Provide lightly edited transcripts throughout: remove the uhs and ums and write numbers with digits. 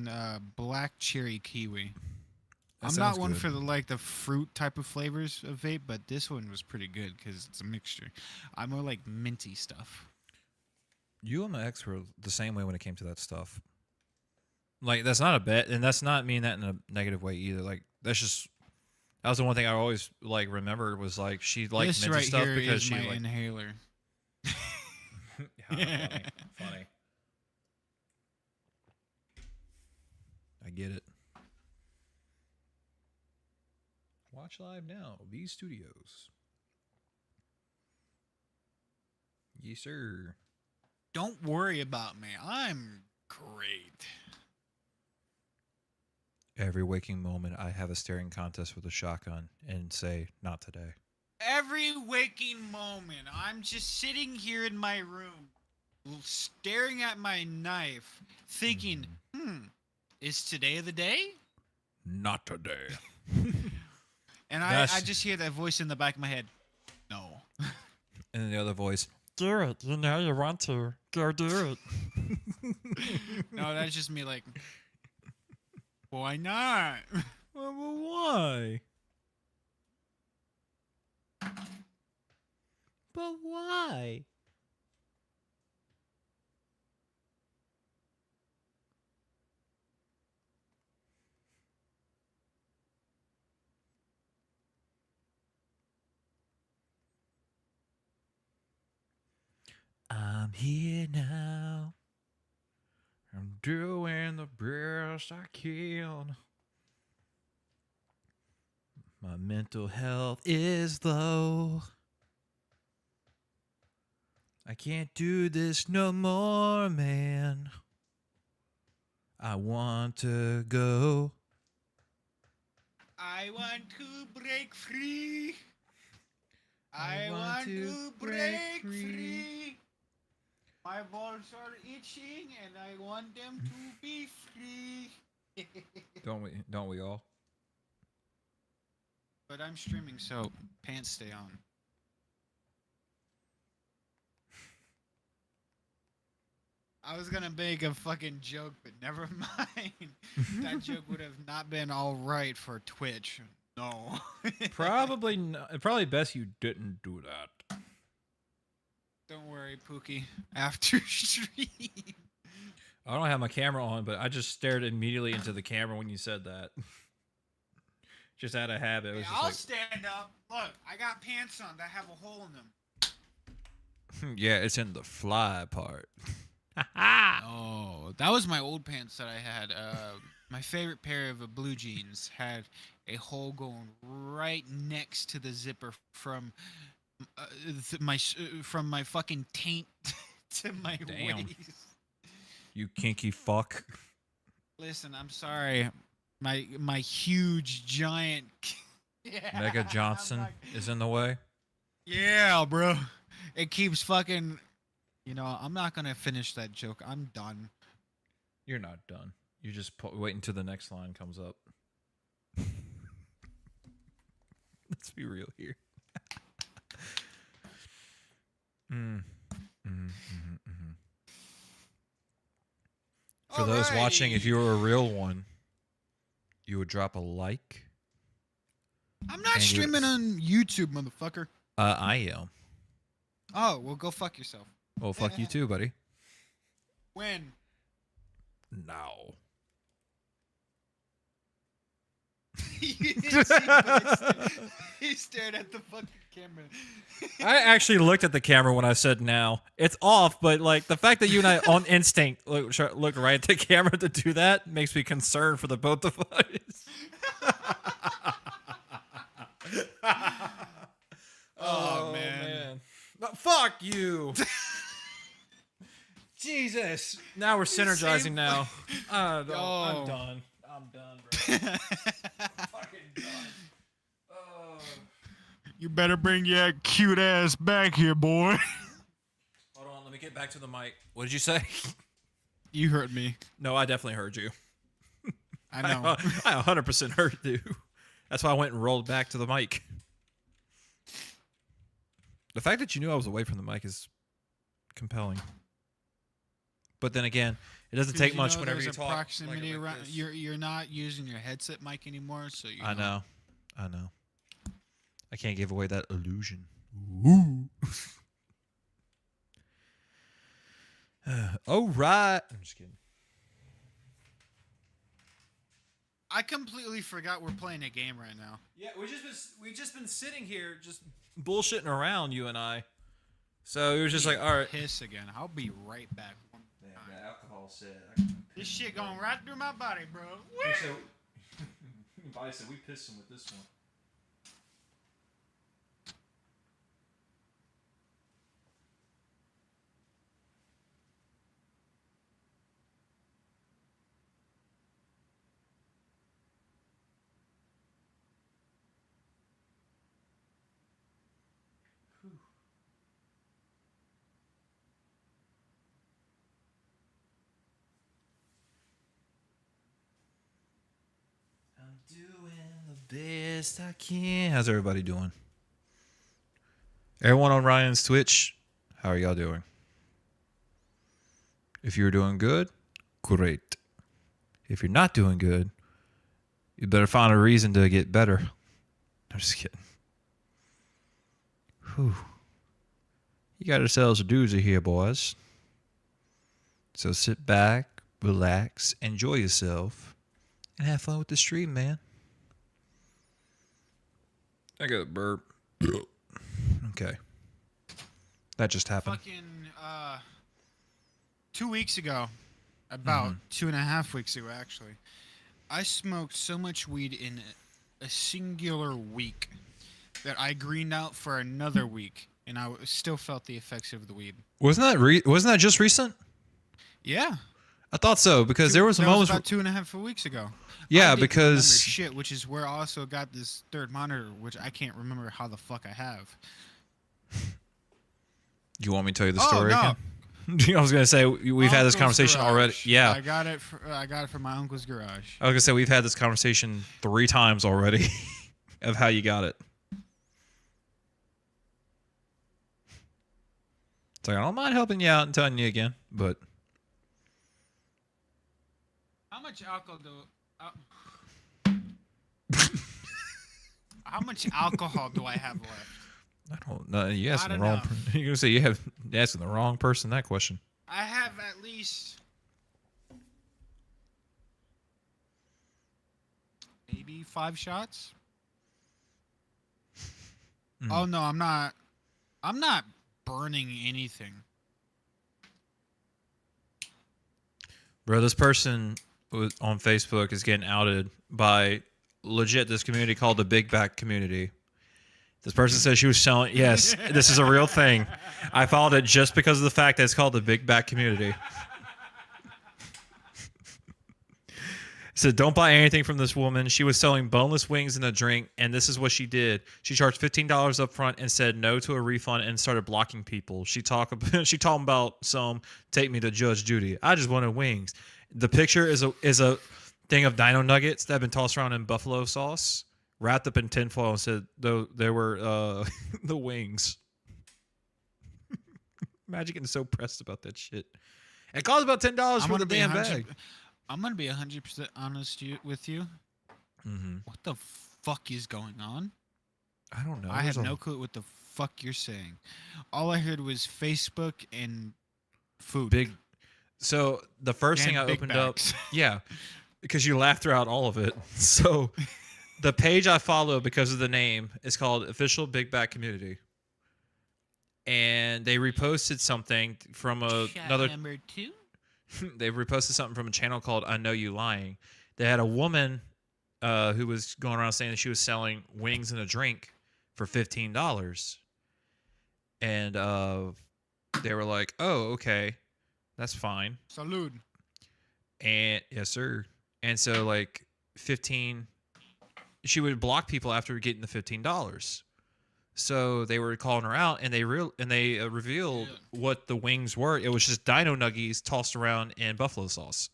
fucking black cherry kiwi. That I'm sounds not one good. for the fruit type of flavors of vape, but this one was pretty good because it's a mixture. I'm more like minty stuff. You and my ex were the same way when it came to that stuff. Like that's not a bet, and that's not mean that in a negative way either. Like that's just that was the one thing I always like remembered was like she liked This minty right stuff here because is she my like inhaler. funny. I get it. Watch live now, V Studios. Yes, sir. Don't worry about me. I'm great. Every waking moment, I have a staring contest with a shotgun and say, "Not today." Every waking moment, I'm just sitting here in my room, staring at my knife, thinking, is today the day? Not today. And I That's- just hear that voice in the back of my head. No. And then the other voice, Do it. You know you want to. Go do it. No, that's just me like, why not? well, why? But why? I'm here now. I'm doing the best I can. My mental health is low. I can't do this no more, man. I want to go. I want to break free. I want want to to break break free. free. My balls are itching and I want them to be free. Don't we all? But I'm streaming, so pants stay on. I was gonna make a fucking joke, but never mind. That joke would have not been all right for Twitch. No. Probably not, probably best you didn't do that. Don't worry, Pookie. After stream. I don't have my camera on, but I just stared immediately into the camera when you said that. Just out of habit. It was I'll just stand up. Look, I got pants on that have a hole in them. like, yeah, it's in the fly part. Oh, that was my old pants that I had. My favorite pair of blue jeans had a hole going right next to the zipper from from my fucking taint to my Damn. waist. You kinky fuck. Listen, I'm sorry. My huge giant yeah, Mega I'm Johnson like, is in the way. yeah, bro. It keeps fucking. You know, I'm not gonna finish that joke. I'm done. You're not done. You just wait until the next line comes up. Let's be real here. For those watching, if you were a real one, you would drop a like. I'm not and you- streaming on YouTube, motherfucker. I am. Oh, well, go fuck yourself. Well, fuck you too, buddy. When? No. You didn't see, but he stared at the fucking camera. I actually looked at the camera when I said now. It's off, but like the fact that you and I on instinct look right at the camera to do that makes me concerned for the both of us. Oh, man. But fuck you. Jesus. Now we're synergizing now. I'm Oh. done. I'm done, bro. Fucking done. Oh. You better bring your cute ass back here, boy. Hold on, let me get back to the mic. What did you say? You heard me. No, I definitely heard you. I know. I 100% heard you. That's why I went and rolled back to the mic. The fact that you knew I was away from the mic is compelling. But then again, It doesn't 'Cause take you much know whenever there's you a talk. proximity like around. this. You're not using your headset mic anymore, so you. I know. I can't give away that illusion. Ooh. All right. I'm just kidding. I completely forgot we're playing a game right now. Yeah, we just been sitting here just bullshitting around, you and I. So it was just like, all right. Piss again. I'll be right back. The alcohol said. This shit going right through my body, bro. Body said we pissed him with this one. I'm doing the best I can. How's everybody doing? Everyone on Ryan's Twitch, how are y'all doing? If you're doing good, great. If you're not doing good, you better find a reason to get better. I'm just kidding. Whew. You got yourselves a doozy here, boys. So sit back, relax, enjoy yourself, and have fun with the stream, man. I got a burp. Okay. That just happened. Fucking 2 weeks ago, about 2.5 weeks ago, actually, I smoked so much weed in a singular week that I greened out for another week, and I still felt the effects of the weed. Wasn't that just recent? Yeah, I thought so because there was a that moment. was about 2.5 weeks ago. Yeah, I didn't because remember shit, which is where I also got this third monitor, which I can't remember how the fuck I have. you want me to tell you the story no. again? I was gonna say we've had this Uncle's conversation garage. already. Yeah, I got it from my uncle's garage. I was gonna say we've had this conversation 3 times already of how you got it. It's like I don't mind helping you out and telling you again, but How much alcohol how much alcohol do I have left? I don't know. You asking the Not wrong. enough. You're gonna say you're asking the wrong person that question. I have at least maybe 5 shots. Oh no, I'm not burning anything. Bro, this person on Facebook is getting outed by legit this community called the Big Back Community. This person says she was selling. Yes, this is a real thing. I followed it just because of the fact that it's called the Big Back Community. Said, don't buy anything from this woman. She was selling boneless wings and a drink, and this is what she did. She charged $15 up front and said no to a refund and started blocking people. She talking about some take me to Judge Judy. I just wanted wings. The picture is a thing of dino nuggets that have been tossed around in buffalo sauce, wrapped up in tinfoil, and said there were the wings. Imagine getting so pressed about that shit. It costs about $10 for the damn bag. I'm gonna be 100% honest with you. Mm-hmm. What the fuck is going on? I don't know. I have no clue what the fuck you're saying. All I heard was Facebook and food. big. So the first And thing I big opened bags. up, yeah, because you laughed throughout all of it. So the page I follow because of the name is called Official Big Back Community, and they reposted something from another. number 2. They reposted something from a channel called I Know You Lying. They had a woman who was going around saying that she was selling wings and a drink for $15. And they were like, oh, okay, that's fine. Salud. And yes, sir. And so like 15, she would block people after getting the $15. So they were calling her out, and they revealed what the wings were. It was just dino nuggies tossed around in buffalo sauce.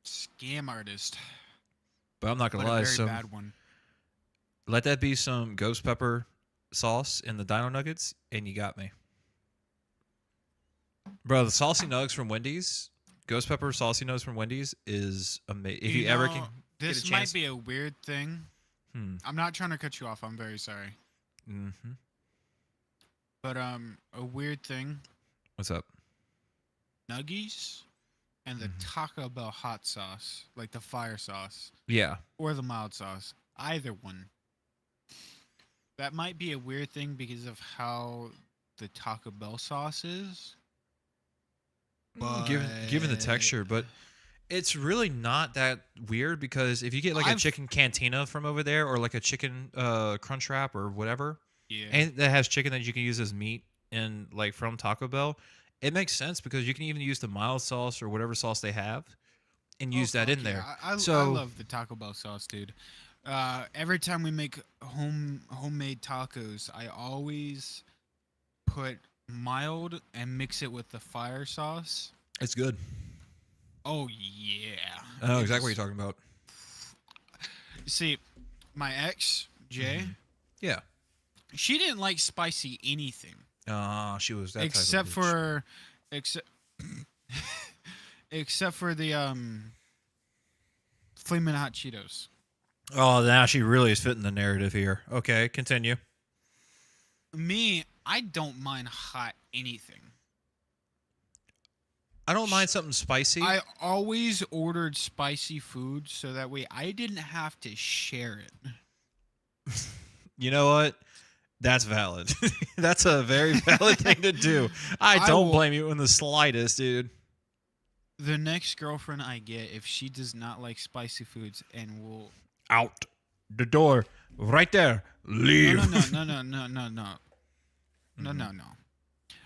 Scam artist. But I'm not But gonna a lie, very so bad one. let that be some ghost pepper sauce in the dino nuggets, and you got me. Bro, the saucy nugs from Wendy's, ghost pepper saucy nugs from Wendy's is amazing. If you ever know, can get a this chance. might be a weird thing. I'm not trying to cut you off. I'm very sorry. Mm-hmm. But a weird thing. What's up? Nuggies and the Taco Bell hot sauce, like the fire sauce Yeah. or the mild sauce, either one. That might be a weird thing because of how the Taco Bell sauce is. Given the But- texture, but it's really not that weird because if you get like a I've- chicken cantina from over there or like a chicken crunch wrap or whatever, Yeah. and that has chicken that you can use as meat and like from Taco Bell, it makes sense because you can even use the mild sauce or whatever sauce they have and use that fuck in yeah. there. I So- love the Taco Bell sauce, dude. Every time we make homemade tacos, I always put mild and mix it with the fire sauce. It's good. Oh yeah. I know It exactly what is- you're talking about. See, my ex Jay, Yeah. she didn't like spicy anything She was that except type of bitch. for except for the Flamin' Hot Cheetos. Oh, now she really is fitting the narrative here. Okay, continue. Me, I don't mind hot anything. I don't mind something spicy. I always ordered spicy food so that way I didn't have to share it. You know what? That's valid. That's a very valid thing to do. I I don't will- blame you in the slightest, dude. The next girlfriend I get, if she does not like spicy foods and will Out the door, right there. Leave. no.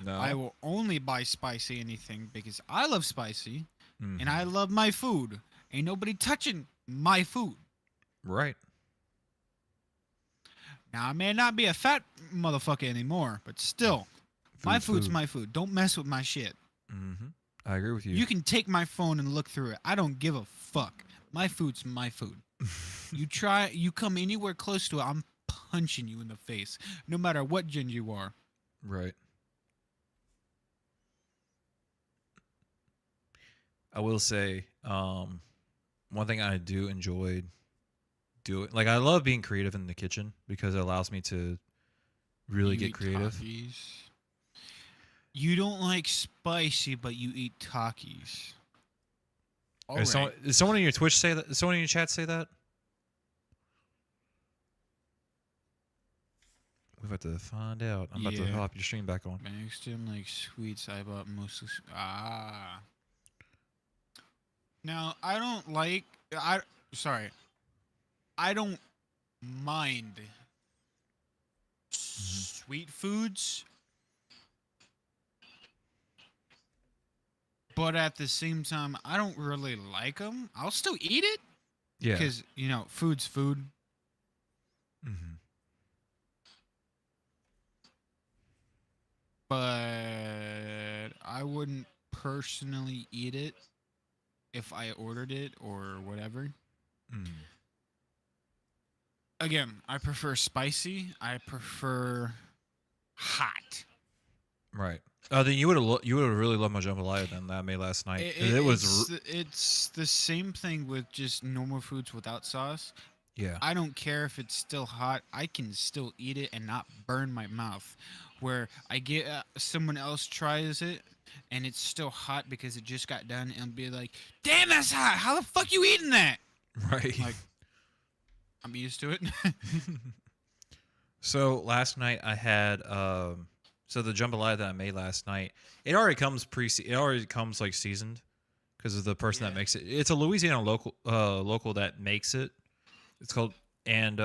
No. I will only buy spicy anything because I love spicy Mhm. and I love my food. Ain't nobody touching my food. Right. Now I may not be a fat motherfucker anymore, but still, my food's my food. Don't mess with my shit. Mm-hmm. I agree with you. You can take my phone and look through it. I don't give a fuck. My food's my food. You come anywhere close to it, I'm punching you in the face, no matter what gen you are. Right. I will say, one thing I do enjoy doing, like I love being creative in the kitchen because it allows me to really You get eat creative. Takis. You don't like spicy, but you eat Takis. All Is right. someone in your Twitch say that? Does someone in your chat say that? We've got to find out. I'm about to Yeah. hop your stream back on. Mexican like sweets. I bought mostly. Now I don't like. I don't mind sweet foods, but at the same time, I don't really like them. I'll still eat it Yeah. because food's food. Mm-hmm. But I wouldn't personally eat it if I ordered it or whatever. Mm. Again, I prefer spicy. I prefer hot. Right. Then you would have really loved my jambalaya then that I made last night. It was it's the same thing with just normal foods without sauce. yeah. I don't care if it's still hot. I can still eat it and not burn my mouth. Where I get someone else tries it and it's still hot because it just got done and be like, "Damn, that's hot! How the fuck you eating that?" Right. Like, I'm used to it. So last night I had so the jambalaya that I made last night, it already comes like seasoned because of the person that Yeah. makes it. It's a Louisiana local that makes it. It's called let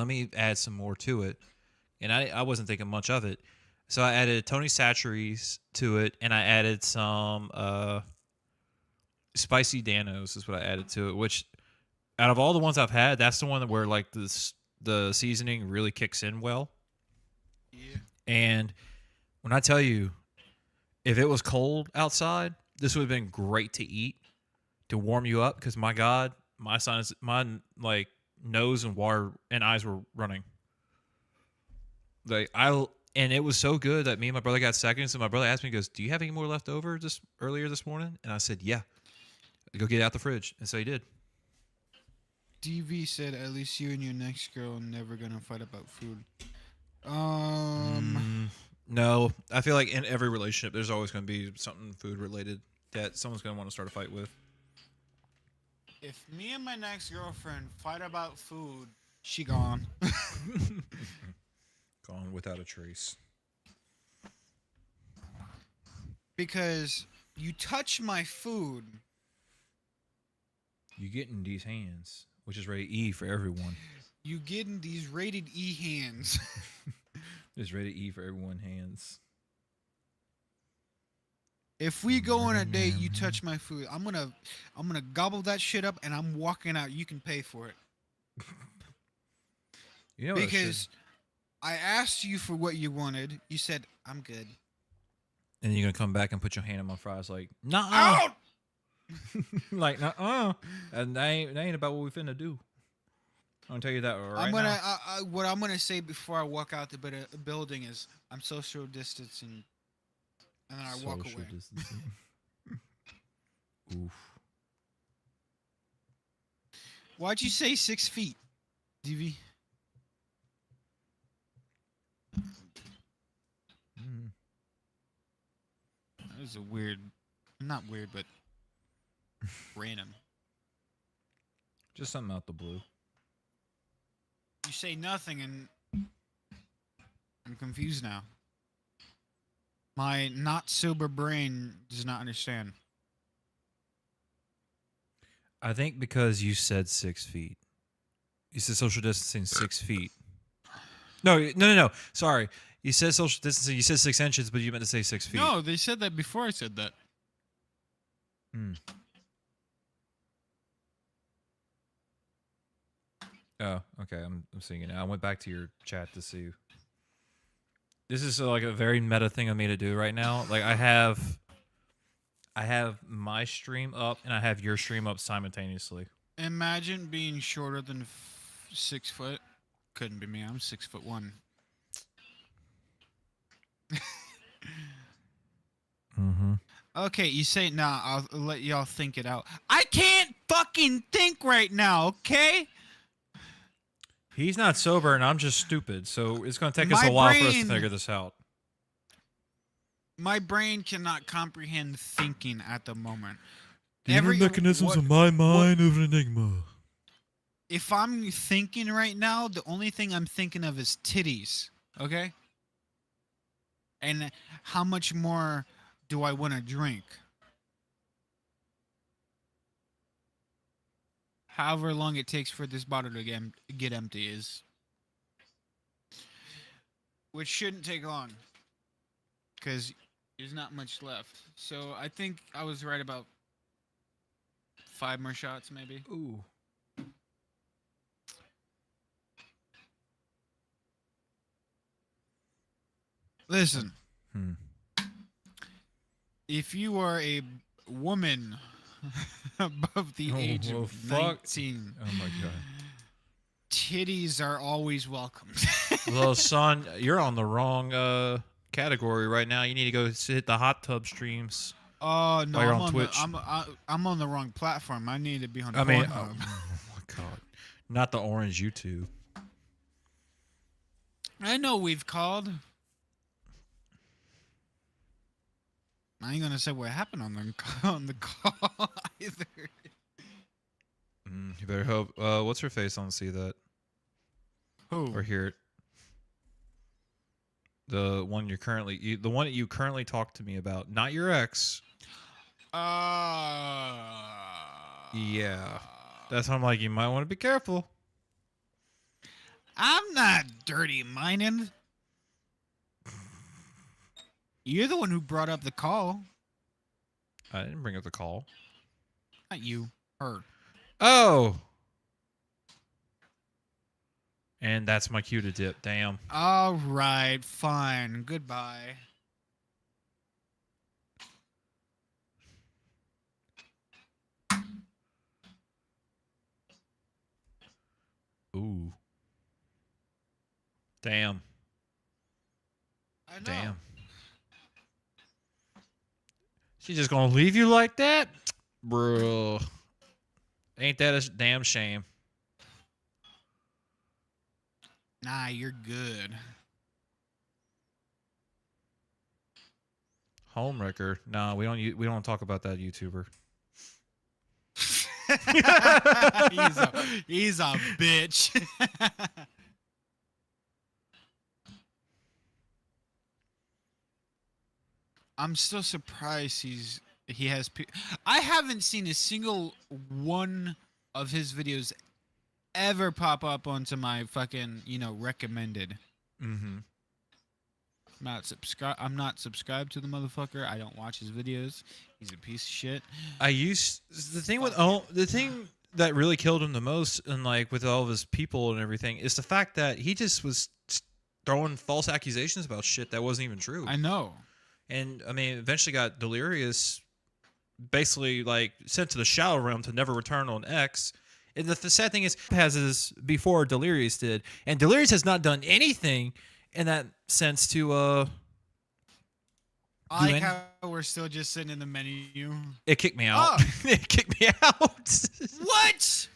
me add some more to it. And I wasn't thinking much of it. So I added Tony Chachere's to it and I added some spicy Danos is what I added to it, which out of all the ones I've had, that's the one where like the seasoning really kicks in well. Yeah. And when I tell you, if it was cold outside, this would have been great to eat to warm you up. Because my God, my like nose and water and eyes were running. Like And it was so good that me and my brother got seconds. And my brother asked me, he goes, "Do you have any more left over earlier this morning?" And I said, "Yeah." Go get it out the fridge. And so he did. DV said, "At least you and your next girl are never gonna fight about food." No, I feel like in every relationship, there's always going to be something food related that someone's going to want to start a fight with. If me and my next girlfriend fight about food, she gone. Gone without a trace. Because you touch my food. You get in these hands, which is rated E for everyone. You get in these rated E hands. It's rated E for everyone hands. If we go on a date, you touch my food. I'm gonna gobble that shit up, and I'm walking out. You can pay for it. You know what I Because I asked you for what you wanted. You said, "I'm good." And you're gonna come back and put your hand in my fries like, nah, Out! like, nah, and that ain't about what we finna do. I'm gonna tell you that right I'm gonna. now. What I'm gonna say before I walk out the building is, I'm social distancing, and then I walk Social away. distancing. Oof. Why'd you say 6 feet, DV? Mm. That was a weird, not weird, but random. Just something out the blue. You say nothing, and I'm confused now. My not sober brain does not understand. I think because you said 6 feet. You said social distancing 6 feet. No. Sorry. You said social distancing. You said 6 inches, but you meant to say 6 feet. No, they said that before I said that. Hmm. Oh, okay. I'm seeing it now. I went back to your chat to see. This is like a very meta thing of me to do right now. Like I have my stream up and I have your stream up simultaneously. Imagine being shorter than 6 foot. Couldn't be me. I'm 6'1". Mm-hmm. Okay, you say nah. I'll let y'all think it out. I can't fucking think right now. Okay. He's not sober and I'm just stupid, so it's going to take us My a while for us to brain- figure this out. My brain cannot comprehend thinking at the moment. The inner mechanisms what- of my mind of an enigma. If I'm thinking right now, the only thing I'm thinking of is titties. Okay. And how much more do I want to drink? However long it takes for this bottle to get empty is, which shouldn't take long, because there's not much left. So I think I was right about 5 more shots, maybe. Ooh. Listen, Hmm. if you are a woman above the Oh, age well, of fuck. 19, Oh my god. titties are always welcome. Well, son, you're on the wrong category right now. You need to go hit the hot tub streams. Oh no, While you're I'm on on Twitch. I'm on the wrong platform. I need to be on I mean, Pornhub. oh my god, not the orange YouTube. I know we've called. I ain't gonna say what happened on the call either. You better hope. What's her face? I don't see that Who? or hear it. The one the one that you currently talked to me about, not your ex. Yeah, that's why I'm like, you might want to be careful. I'm not dirty minded. You're the one who brought up the call. I didn't bring up the call. Not you. Her. Oh. And that's my cue to dip. Damn. All right, fine. Goodbye. Ooh. Damn. I know. Damn. She's just gonna leave you like that, bro? Ain't that a damn shame? Nah, you're good. Homewrecker. No, we don't talk about that YouTuber. he's a bitch. I'm still surprised he has. I haven't seen a single one of his videos ever pop up onto my fucking recommended. Mm-hmm. I'm not subscribed to the motherfucker. I don't watch his videos. He's a piece of shit. The thing that really killed him the most, and like with all of his people and everything, is the fact that he just was throwing false accusations about shit that wasn't even true. I know. And I mean, eventually got Delirious basically like sent to the Shadow Realm to never return on X. And the sad thing is, has this before Delirious did, and Delirious has not done anything in that sense to I like any- how we're still just sitting in the menu. it kicked me out. Oh. It kicked me out. What?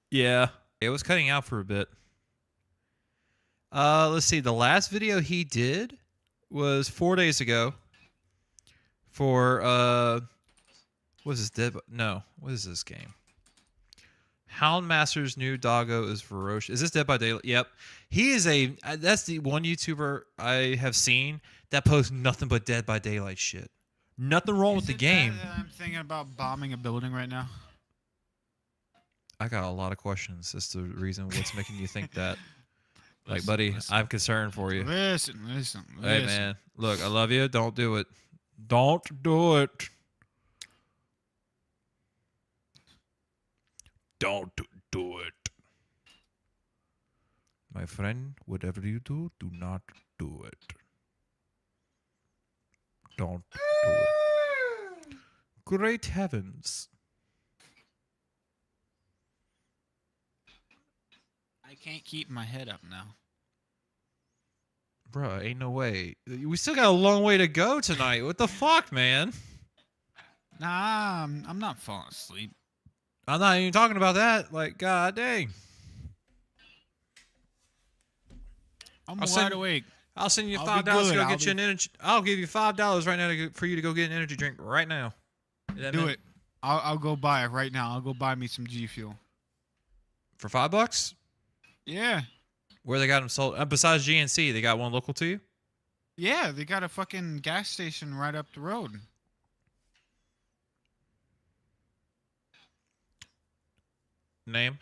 Yeah, it was cutting out for a bit. Let's see. The last video he did was 4 days ago. For what is this? What is this game? Houndmaster's new doggo is ferocious. Is this Dead by Daylight? Yep. He is that's the one YouTuber I have seen that posts nothing but Dead by Daylight shit. Nothing wrong with the game. I'm thinking about bombing a building right now. I got a lot of questions as to the reason what's making you think that. Like, Listen, buddy, listen. I'm concerned for you. Listen. Hey, man. Look, I love you. Don't do it. Don't do it. Don't do it. My friend, whatever you do not do it. Don't do it. Great heavens. I can't keep my head up now. Bruh, ain't no way. We still got a long way to go tonight. What the fuck, man? Nah, I'm not falling asleep. I'm not even talking about that. Like, god dang. I'm I'll wide send- awake. I'll send you I'll $5 be to good. go I'll get you be- an energy. I'll give you $5 right now for you to go get an energy drink right now. Do it. I'll go buy it right now. I'll go buy me some G Fuel. For $5? Yeah. Where they got them sold? Besides GNC, they got one local to you? Yeah, they got a fucking gas station right up the road. Name?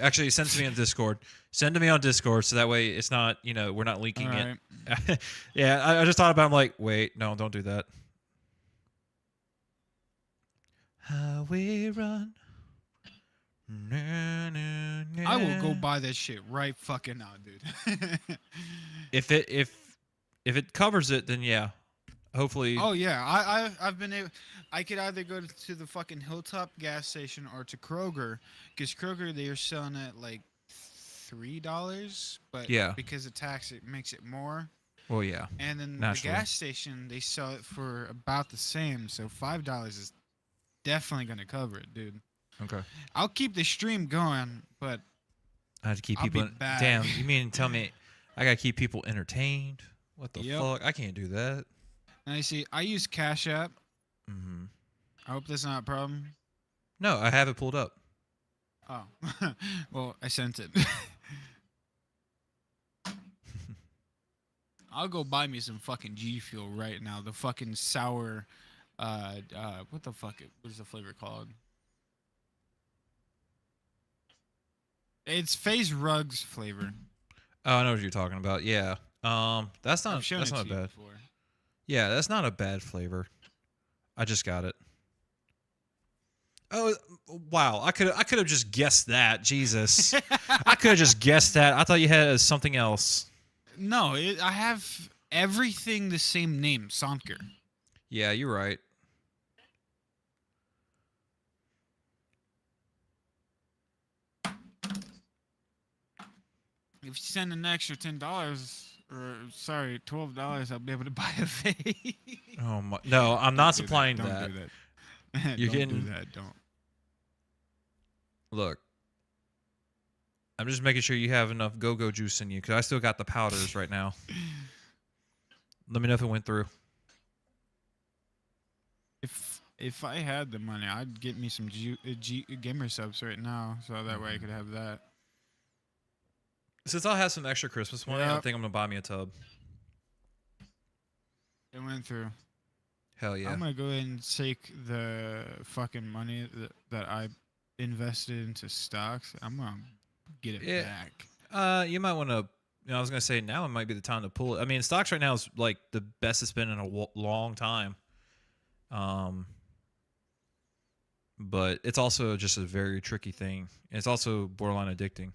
Actually, send it to me on Discord. Send it to me on Discord so that way it's not, we're not leaking All it. right. Yeah, I just thought about it. I'm like, wait, no, don't do that. Highway run. Na, na, na. I will go buy that shit right fucking now, dude. If it covers it, then yeah. Hopefully. Oh yeah, I've been able. I could either go to the fucking Hilltop gas station or to Kroger, because Kroger they are selling it like $3, but Yeah. because of tax it makes it more. Well, yeah. And then Naturally. the gas station they sell it for about the same, so $5 is definitely gonna cover it, dude. Okay. I'll keep the stream going, but I have to keep I'll be people. back. Damn, you mean tell me I gotta keep people entertained? What the Yep. fuck? I can't do that. now you see, I use Cash App. Hmm. I hope that's not a problem. No, I have it pulled up. Oh, well, I sent it. I'll go buy me some fucking G Fuel right now. The fucking sour, what the fuck? What is the flavor called? It's FaZe Rugs flavor. Oh, I know what you're talking about. Yeah. That's I've not shown that's it not to you bad. before. Yeah, that's not a bad flavor. I just got it. Oh wow! I could have just guessed that. Jesus, I could have just guessed that. I thought you had something else. No, I have everything the same name, Sonker. Yeah, you're right. If you send an extra $10, Sorry, $12. I'll be able to buy a vape. Oh my! No, I'm Don't not do that, supplying don't that. do that. You're Don't getting- do that. Don't. Look, I'm just making sure you have enough go-go juice in you because I still got the powders right now. Let me know if it went through. If I had the money, I'd get me some gamer subs right now, so that way I could have that. Since I'll have some extra Christmas money, I Yep. think I'm gonna buy me a tub. It went through. Hell yeah! I'm gonna go ahead and take the fucking money that I invested into stocks. I'm gonna get it Yeah. back. You might want to. I was gonna say now might be the time to pull it. I mean, stocks right now is like the best it's been in a long time. But it's also just a very tricky thing. It's also borderline addicting.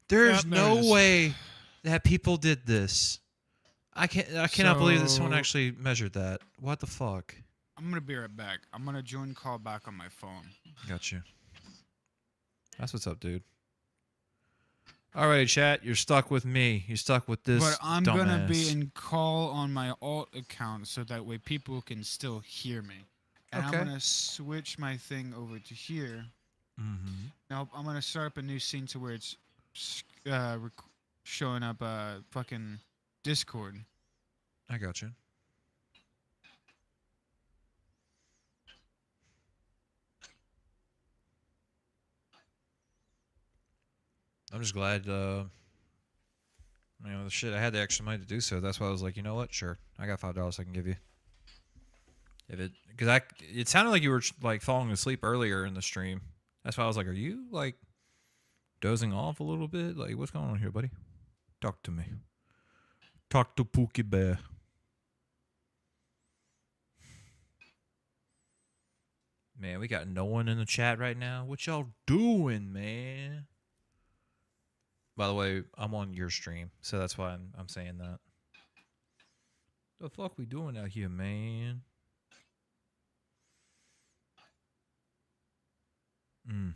There's Yep, there it no is. way that people did this. I cannot believe that someone So- actually measured that. What the fuck? I'm gonna be right back. I'm gonna join call back on my phone. Got you. That's what's up, dude. Alrighty, chat. You're stuck with me. You're stuck with this. But I'm gonna be dumbass. in call on my alt account so that way people can still hear me. And Okay. I'm gonna switch my thing over to here. Mhm. Now I'm gonna start up a new scene to where it's showing up fucking Discord. I got you. I'm just glad, the shit, I had the extra money to do so. That's why I was like, you know what? Sure. I got $5 I can give you. It sounded like you were like falling asleep earlier in the stream. That's why I was like, are you like dozing off a little bit? Like, what's going on here, buddy? Talk to me. Talk to Pookie Bear. Man, we got no one in the chat right now. What y'all doing, man? By the way, I'm on your stream, so that's why I'm saying that. The fuck we doing out here, man? Mm.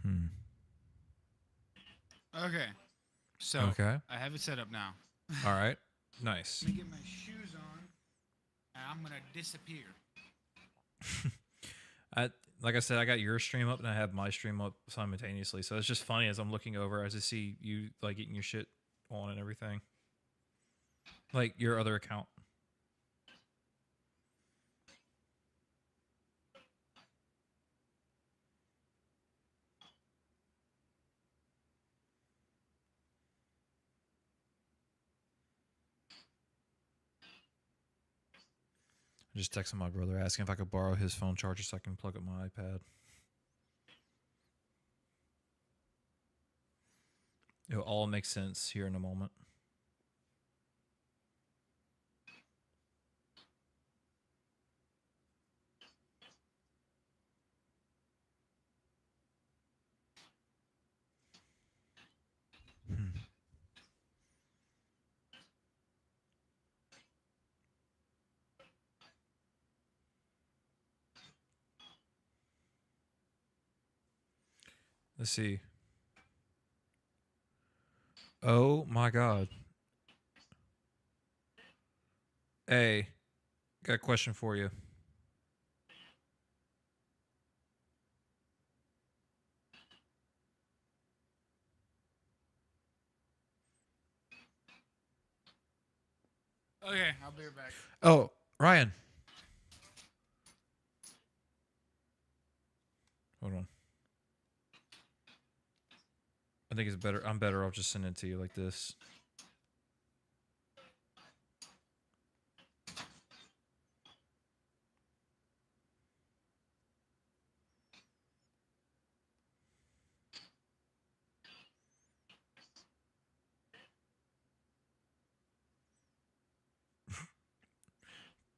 Hmm. Okay. So Okay. I have it set up now. All right. Nice. Let me get my shoes on, and I'm gonna disappear. Like I said, I got your stream up and I have my stream up simultaneously. So it's just funny as I'm looking over, as I see you like getting your shit on and everything, like your other account. I just texted my brother asking if I could borrow his phone charger so I can plug up my iPad. It'll all make sense here in a moment. Hmm. Let's see. Oh my God. Hey, got a question for you. Okay, I'll be right back. Oh, Ryan. Hold on. I think it's better. I'm better off just sending it to you like this.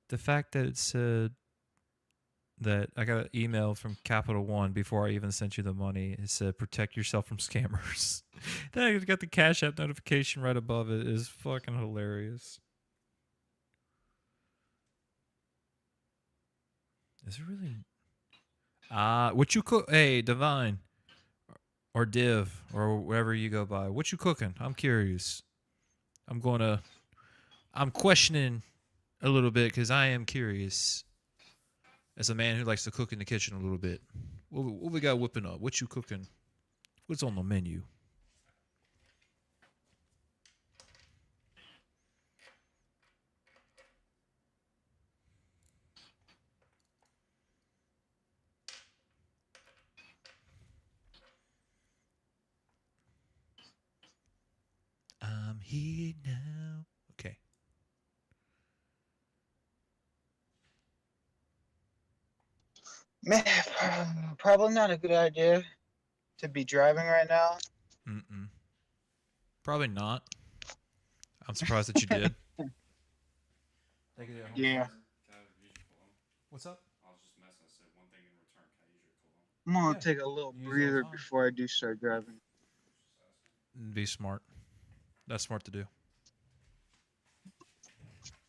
The fact that it said that I got an email from Capital One before I even sent you the money. It said, "Protect yourself from scammers." Then I got the Cash App notification right above it. It's fucking hilarious. Is it really? What you cook? Hey, Divine or Div or whatever you go by. What you cooking? I'm curious. I'm questioning a little bit because I am curious. As a man who likes to cook in the kitchen a little bit, what we got whipping up? What you cooking? What's on the menu? I'm here now. Okay. Man, probably not a good idea to be driving right now. Mm-mm. Probably not. I'm surprised that you did. Yeah. What's up? I'm gonna Yeah. take a little Use it all the breather time. before I do start driving. Be smart. That's smart to do.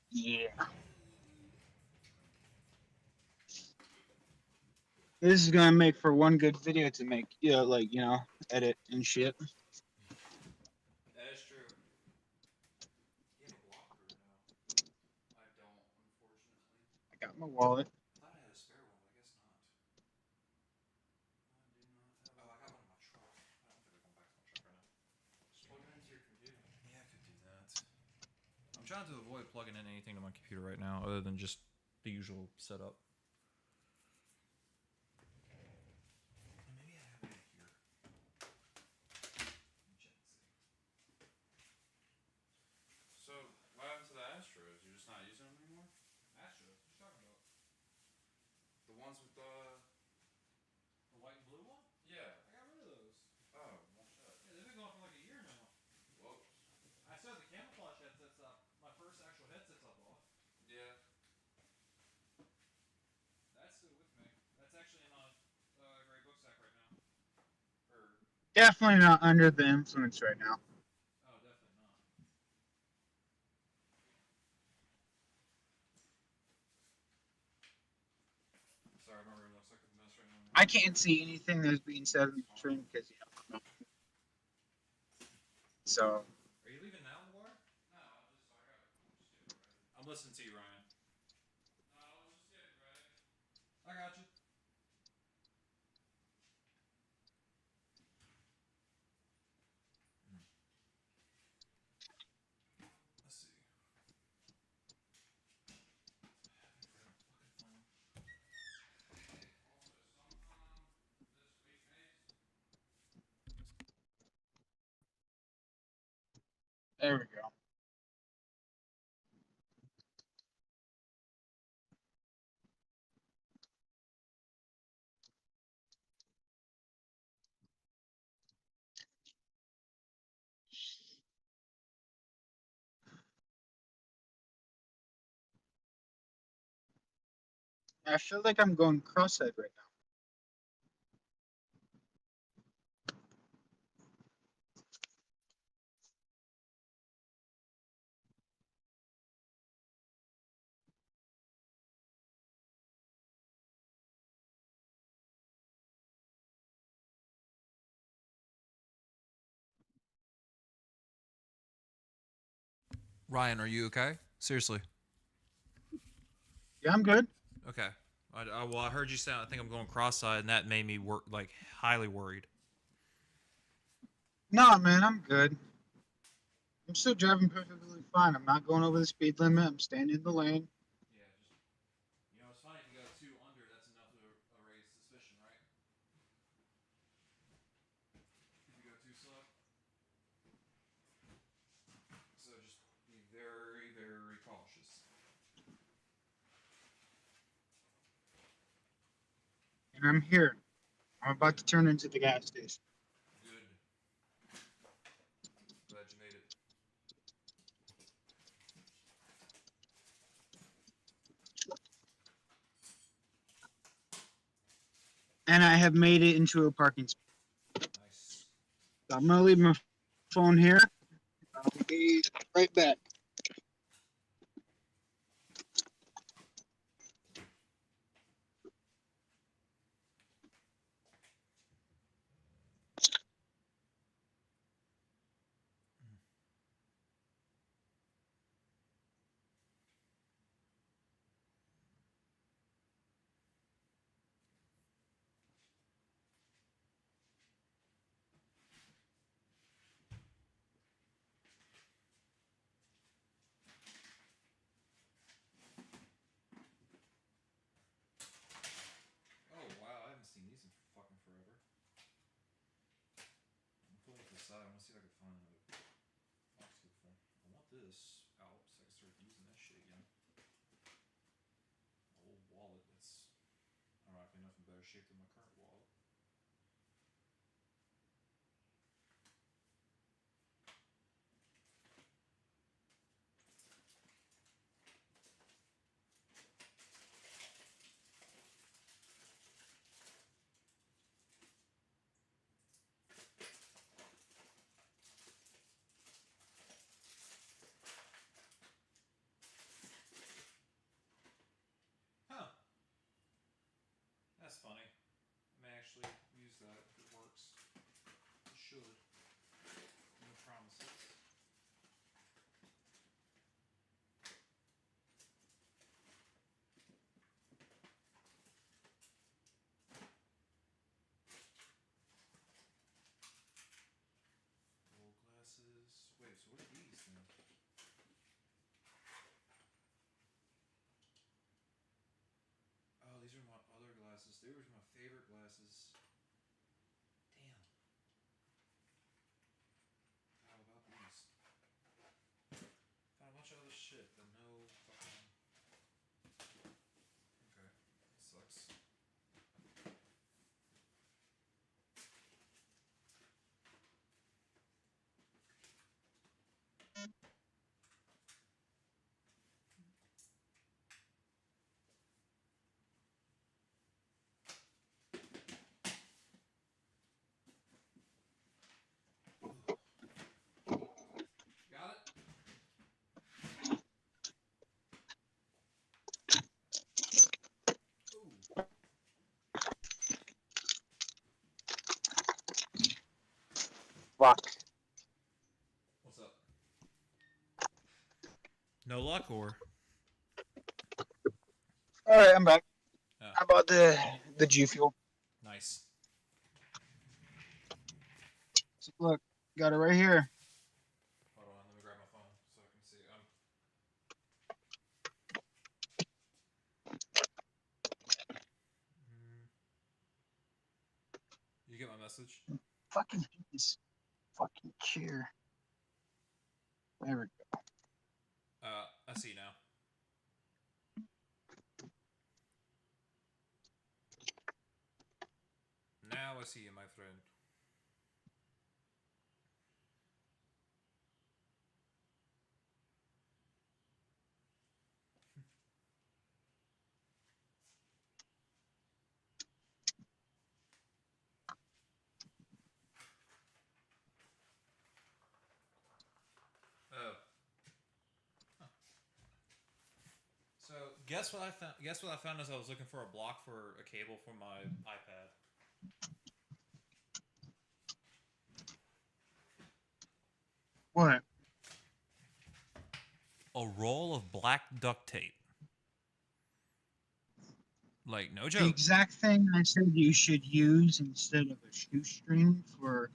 Yeah. This is gonna make for one good video to make, edit and shit. That is true. You have a blocker now. I don't, unfortunately. I got my wallet. I thought I had a spare one, but I guess not. I do not have. Oh, I got one in my truck. I don't think I'm going back to my truck right now. Just plug it into your computer. Yeah, I could do that. I'm trying to avoid plugging in anything to my computer right now, other than just the usual setup. Maybe I have it in here. Let me check and see. So, what happened to the Astros? You're just not using them anymore? Astros? What are you talking about? The ones with the white and blue one? Yeah. I got rid of those. Oh, well, shit. Yeah, they've been going for like a year now. Whoops. I still have the camouflage headsets up. My first actual headsets I bought. Yeah. That's still with me. That's actually in my gray book sack right now. Or, Definitely not under the influence right now. oh, definitely not. Sorry, my room looks like a mess right now. I can't see anything that's being said in the stream because So Are you leaving now, Lamar? No, I'm listening to you, Ryan. I was just getting ready. I got you. Let's see. there we go. I feel like I'm going cross-eyed right now. Ryan, are you okay? Seriously. Yeah, I'm good. Okay. Well, I heard you sound. I think I'm going cross-eyed, and that made me highly worried. Nah, man, I'm good. I'm still driving perfectly fine. I'm not going over the speed limit. I'm staying in the lane. Yeah, it's funny if you go 2 under, that's enough to raise suspicion, right? If you go too slow. So just be very, very cautious. And I'm here. I'm about to turn into the gas station. Good. Glad you made it. and I have made it into a parking spot. Nice. So I'm gonna leave my phone here. I'll be right back. Oh wow, I haven't seen these in fucking forever. I'm pulling it to the side. I want to see if I can find another box to look for. I want this out so I can start using that shit again. My old wallet that's ironically enough in better shape than my current wallet. Huh. That's funny. I may actually use that if it works. It should. No promises. Gold glasses. Wait, so what are these then? Oh, these are my other glasses. They were my favorite glasses. Damn. How about these? Found a bunch of other shit, but no fucking. Okay, that sucks. Got it? Ooh. Fuck. What's up? No luck or? All right, I'm back. Oh. How about the G Fuel? Nice. So look, got it right here. Hold on, let me grab my phone so I can see. You get my message? Fucking hate this fucking chair. There we go. I see now. Now I see you, my friend. Oh. Huh. So guess what I found? Guess what I found as I was looking for a block for a cable for my iPad. What? A roll of black duct tape. Like no The joke. exact thing I said you should use instead of a shoestring for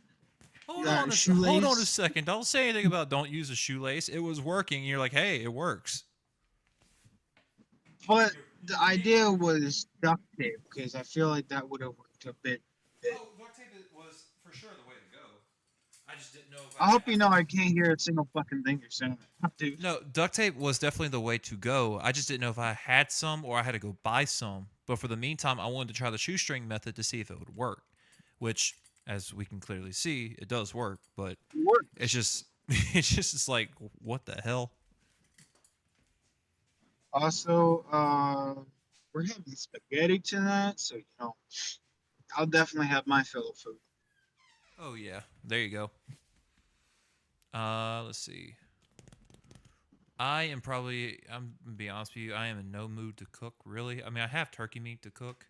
Hold that on a shoelace. second. Don't say anything about don't use a shoelace. It was working. You're like, hey, it works. But the idea was duct tape because I feel like that would have worked a bit. Oh, duct tape was for sure the way to go. I just didn't know if I hope you know I can't hear a single fucking thing you're saying, dude. No, duct tape was definitely the way to go. I just didn't know if I had some or I had to go buy some. But for the meantime, I wanted to try the shoestring method to see if it would work, which, as we can clearly see, it does work. But It works. it's just, it's like, what the hell? Also, we're having spaghetti tonight, so you know. I'll definitely have my fill of food. Oh yeah, there you go. Let's see. I'm gonna be honest with you, I am in no mood to cook, really. I mean, I have turkey meat to cook.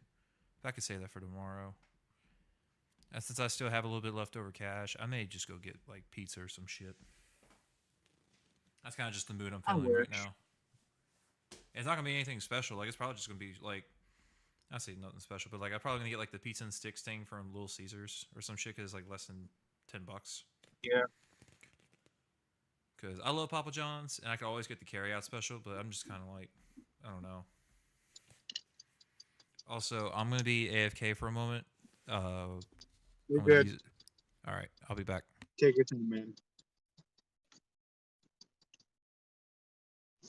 If I could save that for tomorrow. And since I still have a little bit leftover cash, I may just go get like pizza or some shit. That's kind of just the mood I'm I feeling right wish. now. It's not gonna be anything special. Like, it's probably just gonna be like, I say nothing special, but like I'm probably gonna get like the pizza and sticks thing from Little Caesars or some shit because it's like less than $10. Yeah. Because I love Papa John's and I can always get the carryout special, but I'm just kind of like, I don't know. Also, I'm gonna be AFK for a moment. I'm You're gonna good. use. All right, I'll be back. Take your time, man.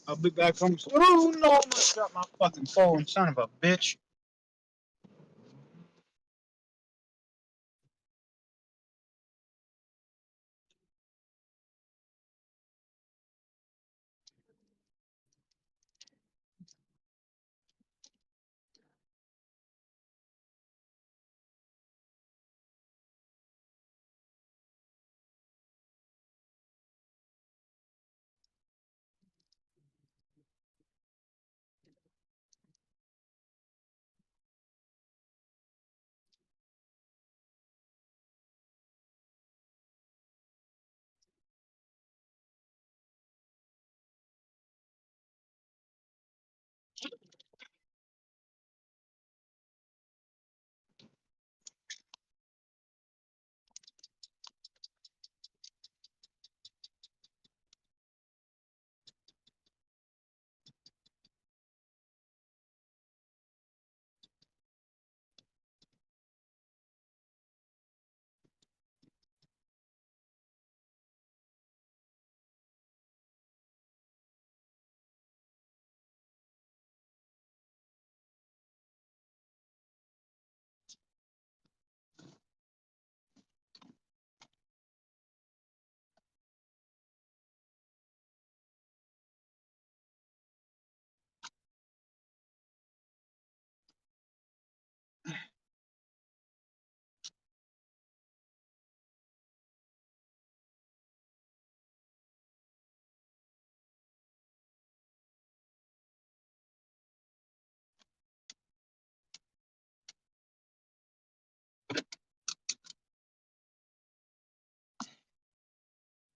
I'll be back from. Oh no! I almost got my fucking phone, son of a bitch.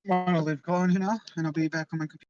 I'm gonna leave calling you now, and I'll be back on my computer.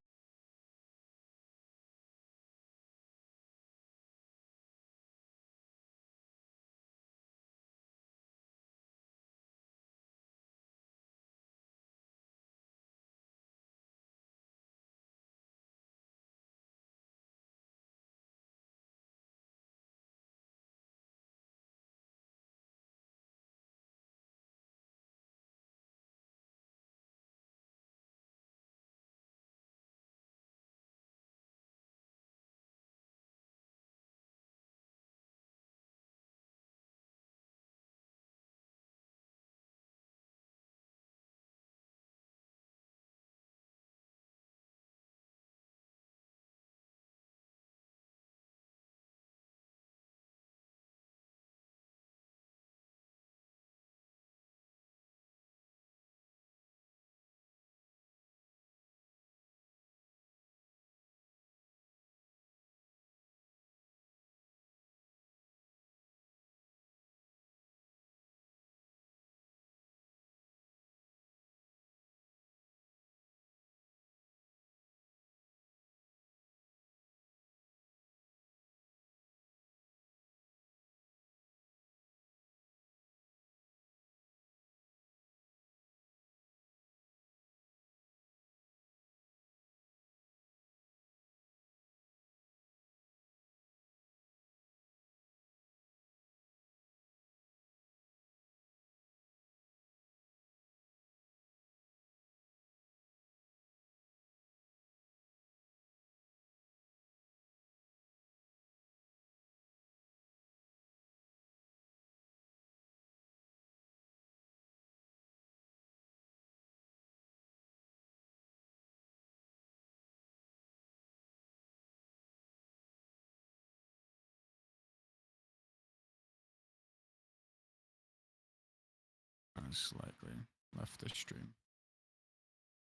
most likely left the stream.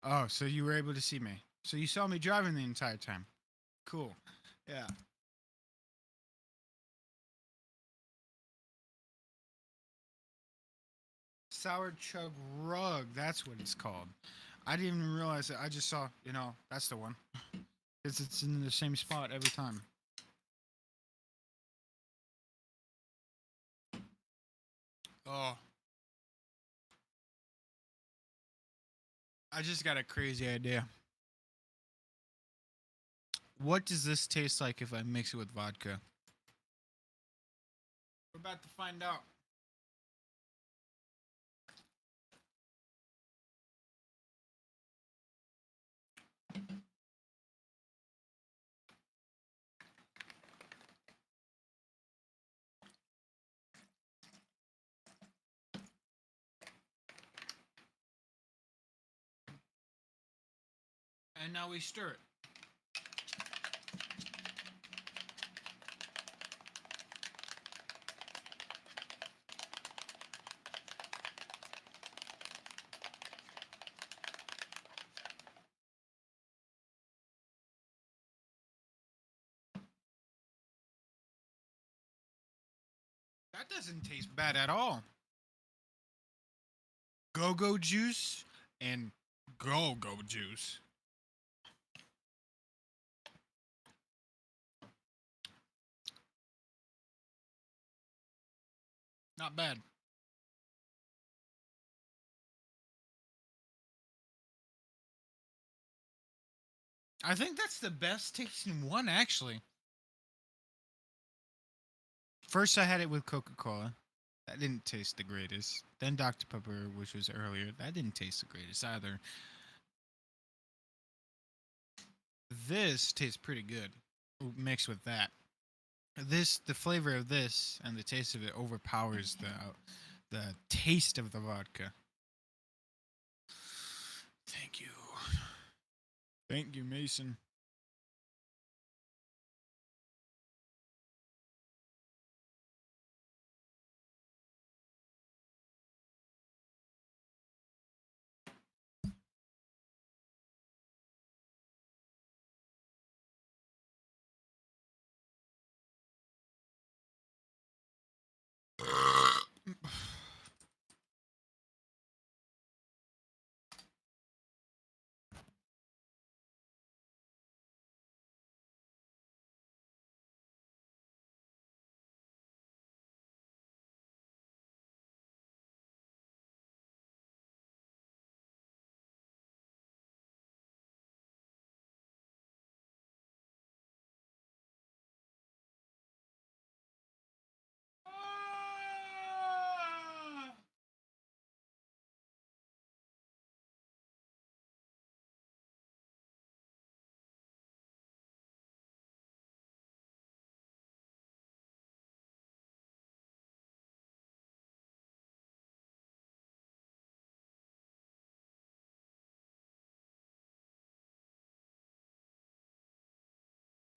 Oh, so you were able to see me. So you saw me driving the entire time. Cool. Yeah. Sour Chug Rug. That's what it's called. I didn't even realize it. I just saw, that's the one. It's in the same spot every time. Oh. I just got a crazy idea. What does this taste like if I mix it with vodka? We're about to find out. And now we stir it. That doesn't taste bad at all. Go-go juice and go-go juice. Not bad. I think that's the best tasting one, actually. First, I had it with Coca-Cola. That didn't taste the greatest. Then Dr. Pepper, which was earlier, that didn't taste the greatest either. This tastes pretty good mixed with that. The flavor of this and the taste of it overpowers the taste of the vodka. Thank you. Thank you, Mason.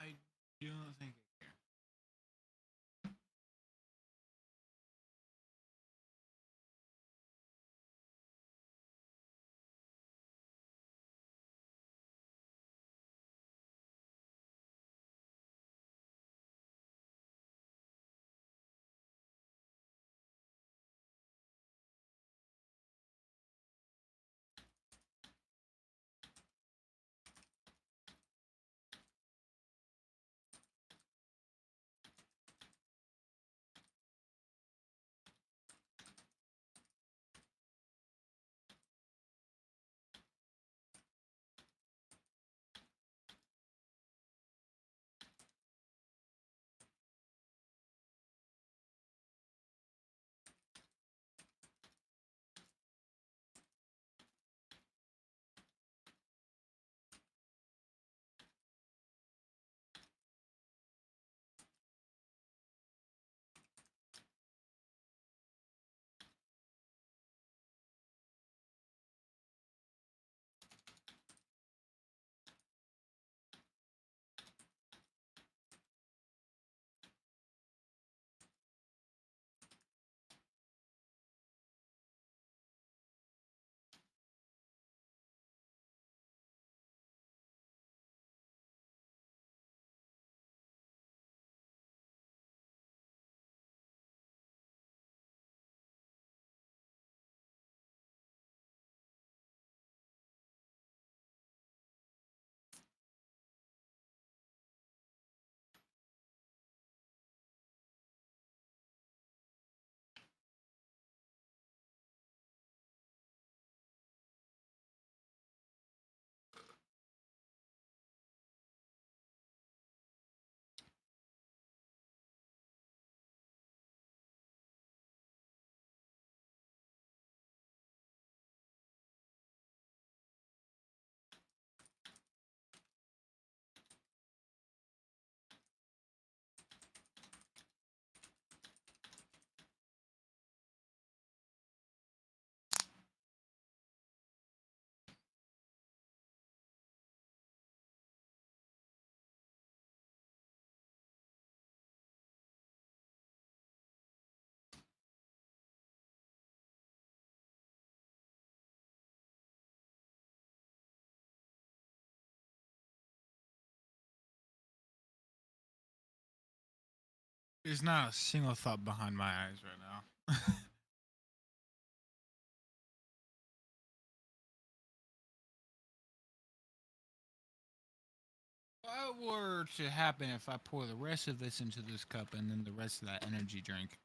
I do not think I care. There's not a single thought behind my eyes right now. What were to happen if I pour the rest of this into this cup and then the rest of that energy drink?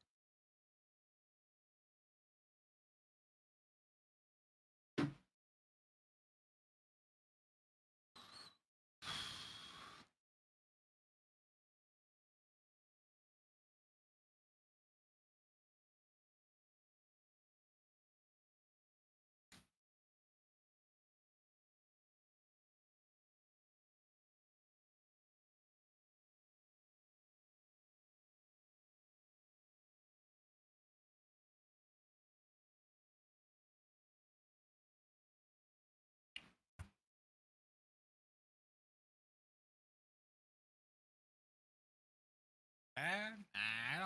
Bad? Nah, I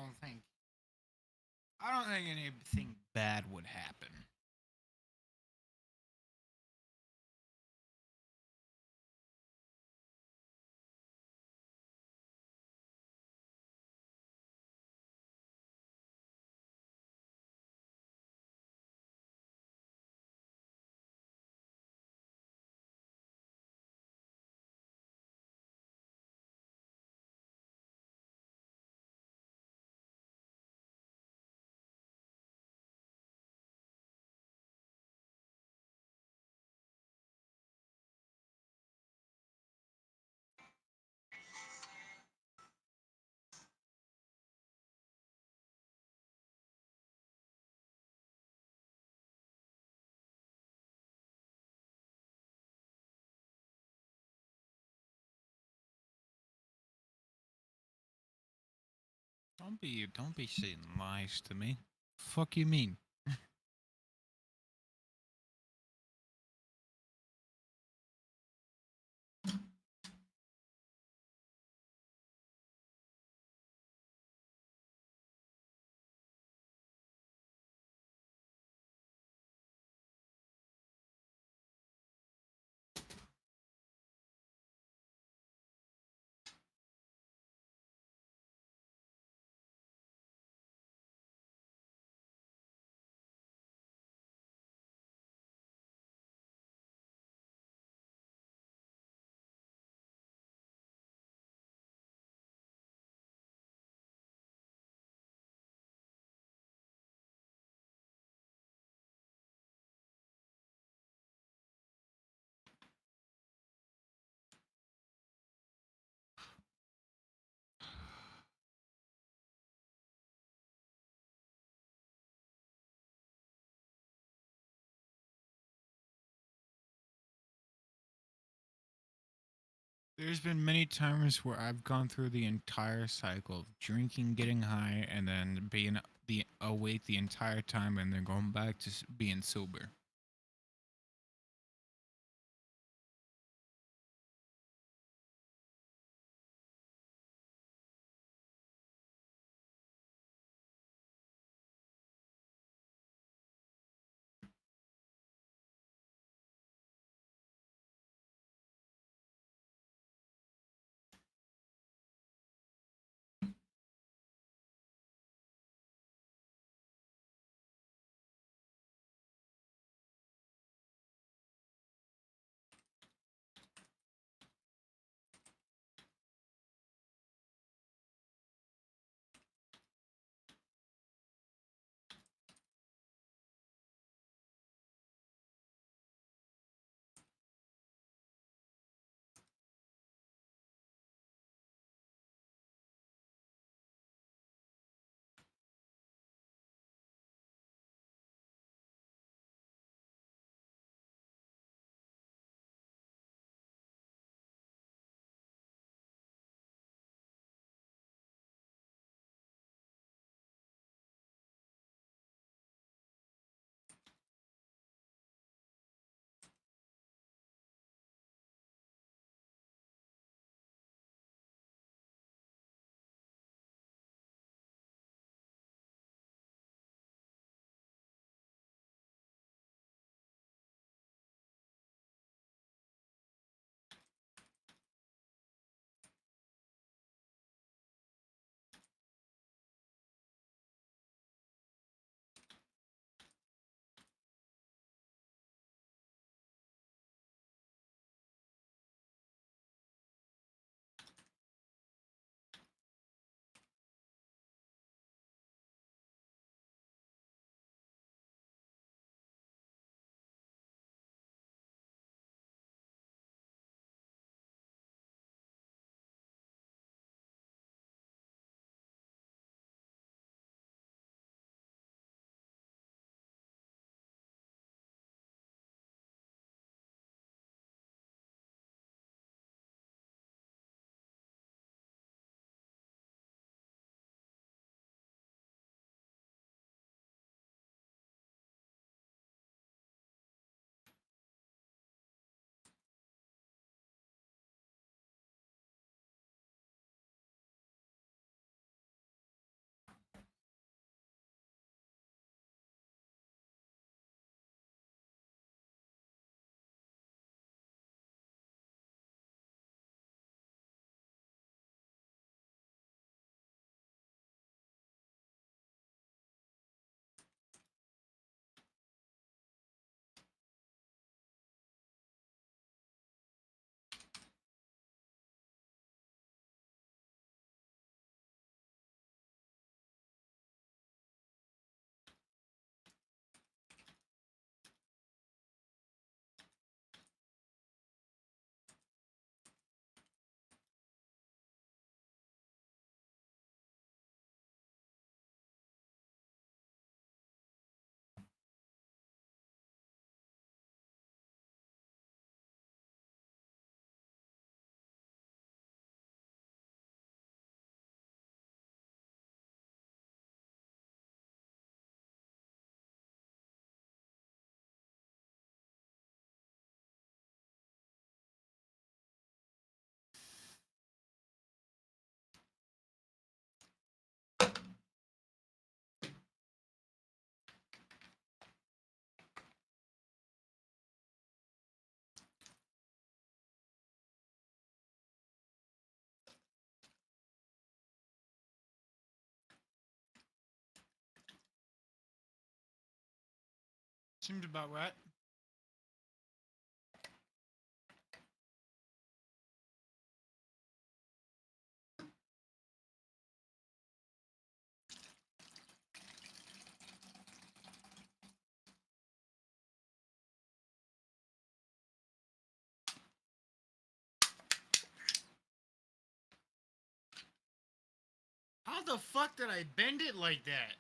don't think anything bad would happen. Don't be saying lies to me. Fuck you mean? There's been many times where I've gone through the entire cycle of drinking, getting high, and then being the awake the entire time, and then going back to being sober. Seems about right. How the fuck did I bend it like that?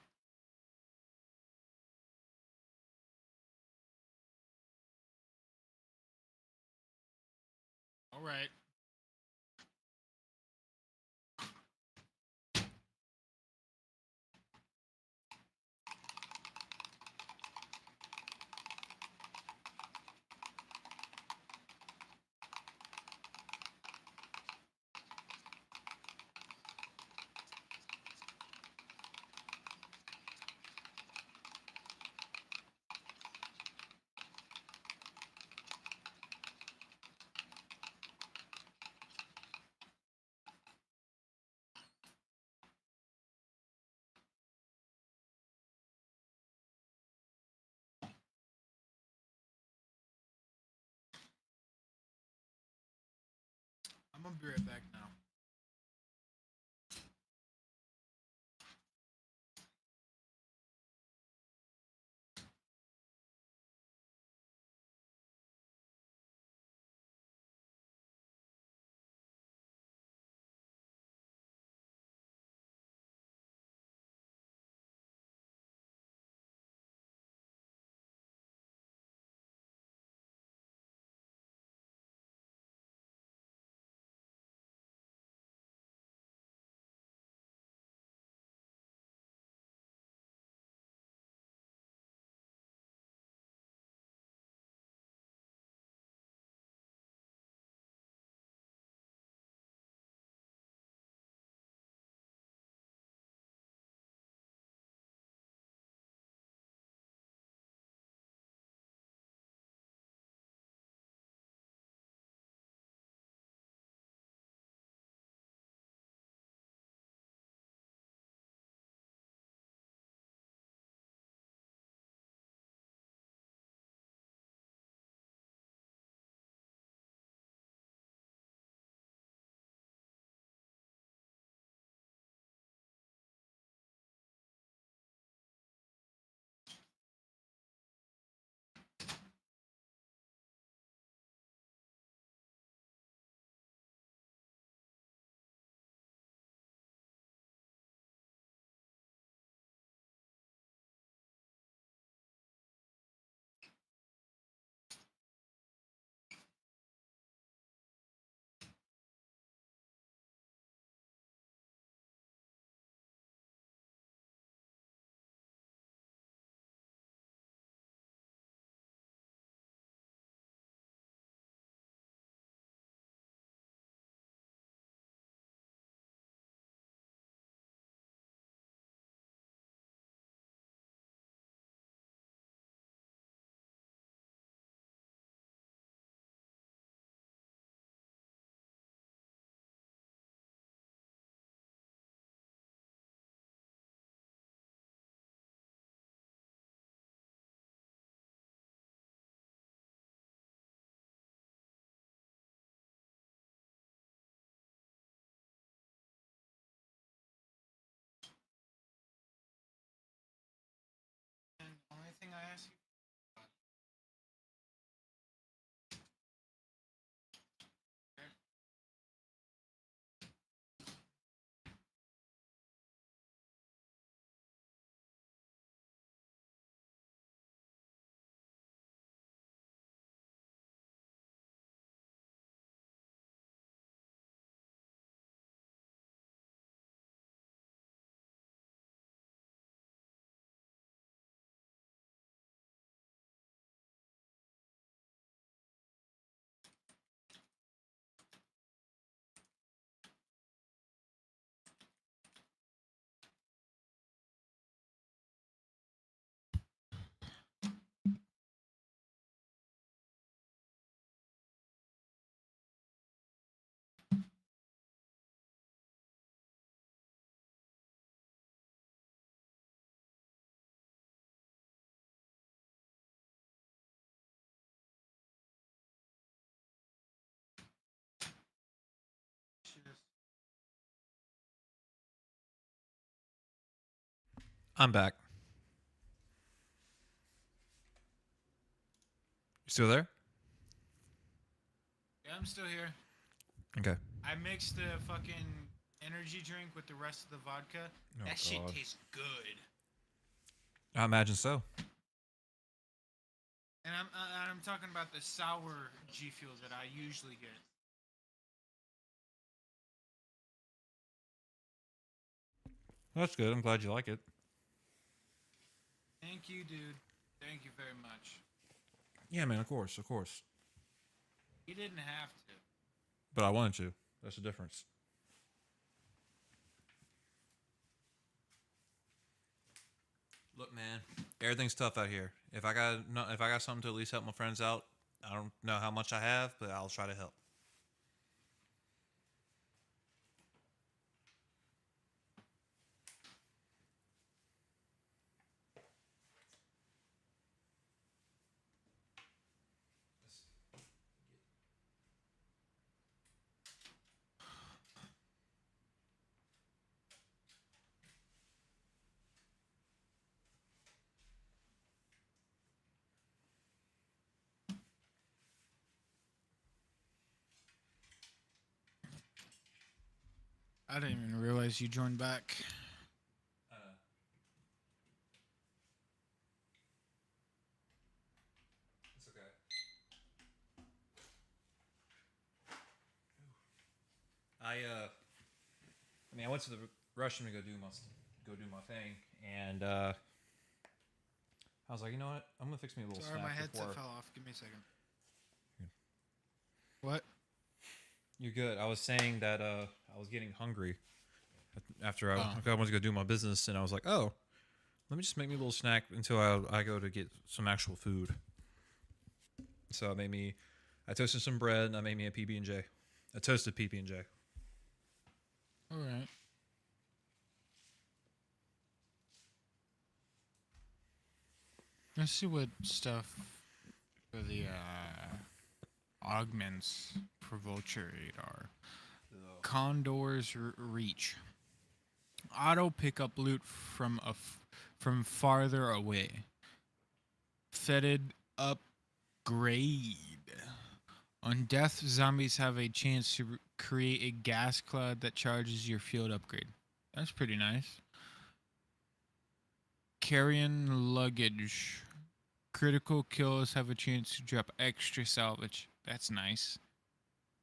All right. I'm gonna be right back now. And the only thing I ask you I'm back. You still there? Yeah, I'm still here. Okay. I mixed the fucking energy drink with the rest of the vodka. Oh, That shit God. tastes good. I imagine so. And I'm talking about the sour G Fuel that I usually get. That's good. I'm glad you like it. Thank you, dude. Thank you very much. Yeah, man. Of course. Of course. You didn't have to. But I wanted to. That's the difference. Look, man, everything's tough out here. If I got something to at least help my friends out, I don't know how much I have, but I'll try to help. I didn't even realize you joined back. It's okay. I mean, I went to the restroom to go do my thing, and I was like, you know what? I'm gonna fix me a little Sorry, snack my headset before. fell off. Give me a second. What? You're good. I was saying that I was getting hungry after I Oh. went to go do my business, and I was like, oh, let me just make me a little snack until I go to get some actual food. So I toasted some bread, and I made me a PB&J, a toasted PB&J. All right. Let's see what stuff for the augments for Vulture 8 are. Condor's Reach. Auto pickup loot from from farther away. Fetid upgrade. On death, zombies have a chance to create a gas cloud that charges your field upgrade. That's pretty nice. Carrion luggage. Critical kills have a chance to drop extra salvage. That's nice.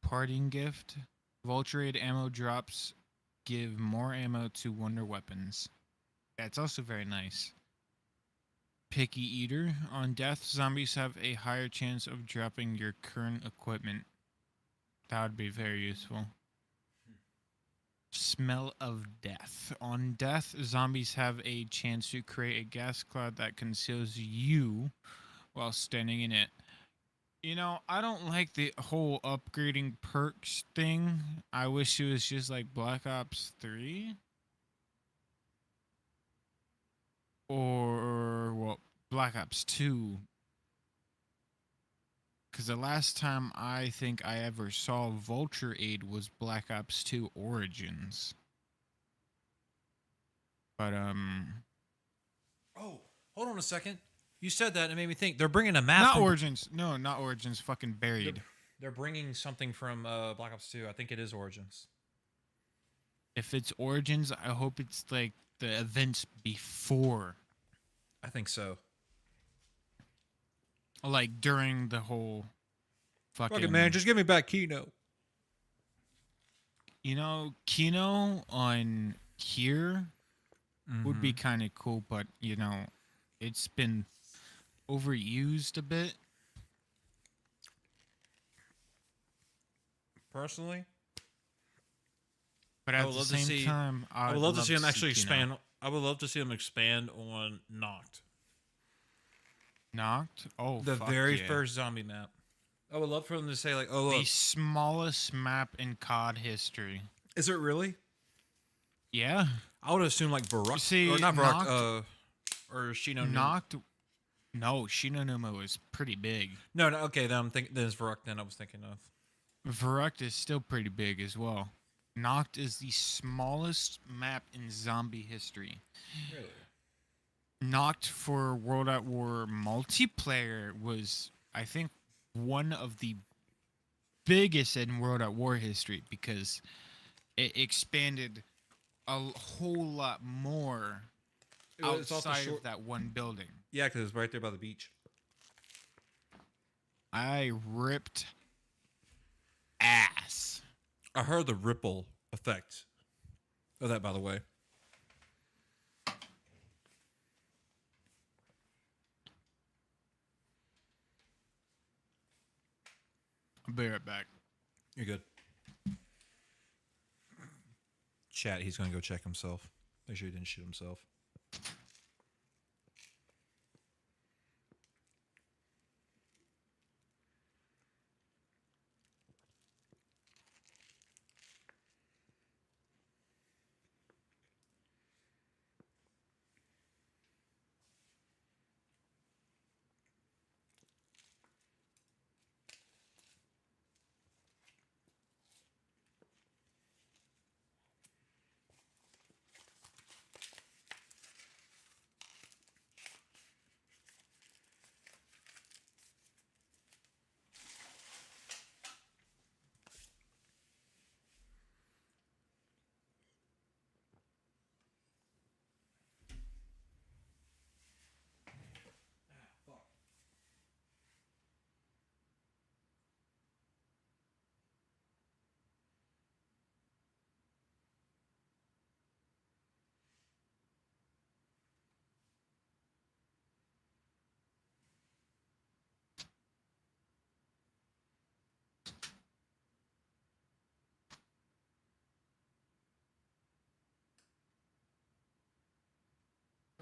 Parting gift. Vulture Aid ammo drops give more ammo to wonder weapons. That's also very nice. Picky Eater. On death, zombies have a higher chance of dropping your current equipment. That would be very useful. Smell of death. On death, zombies have a chance to create a gas cloud that conceals you while standing in it. You know, I don't like the whole upgrading perks thing. I wish it was just like Black Ops 3. Or, well, Black Ops 2. Because the last time I think I ever saw Vulture Aid was Black Ops 2 Origins. But, Oh, hold on a second. You said that and it made me think they're bringing a map. not from- Origins. No, not Origins. Fucking Buried. They're bringing something from Black Ops 2. I think it is Origins. If it's Origins, I hope it's like the events before. I think so. Like during the whole fucking. Fuck it, man. Just give me back Kino. You know, Kino on here would be kind of cool, but you know, it's been overused a bit. Personally, But I at would the love to same see- time, I would love to see them see actually Kino. expand. I would love to see them expand on Noct, Knocked. Oh, the fuck very yeah. first zombie map. I would love for them to say like, "Oh, The look, smallest map in COD history. is it really?" Yeah, I would assume like Varrock, See, or not Varrock, Noct- or Shino. knocked. No, Shinonuma is pretty big. No, no. Okay, then I'm thinking. Then it's Varrock. Then I was thinking of. Verrect is still pretty big as well. Noct is the smallest map in zombie history. Really? Knocked for World at War multiplayer was, I think, one of the biggest in World at War history because it expanded whole lot more It's off the outside shore. of that one building. Yeah, because it's right there by the beach. I ripped ass. I heard the ripple effect of that, by the way. I'll be right back. You're good. Chat, he's going to go check himself. Make sure he didn't shoot himself.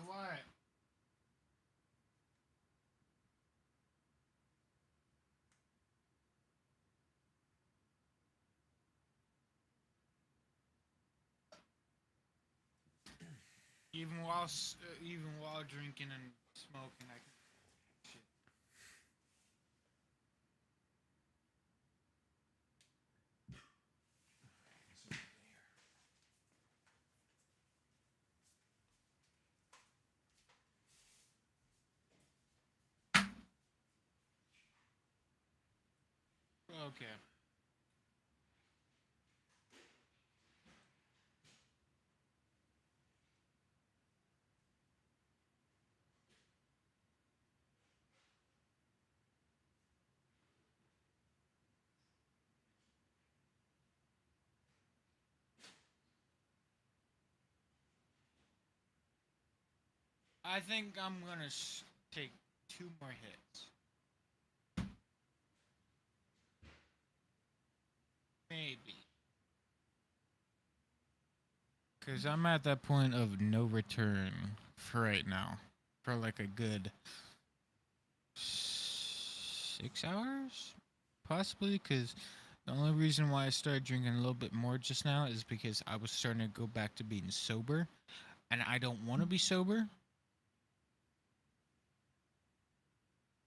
What? Even while drinking and smoking, I can. Shit. Okay. I think I'm gonna take 2 more hits. Maybe. Because I'm at that point of no return for right now. For like a good 6 hours? Possibly. Because the only reason why I started drinking a little bit more just now is because I was starting to go back to being sober. And I don't want to be sober.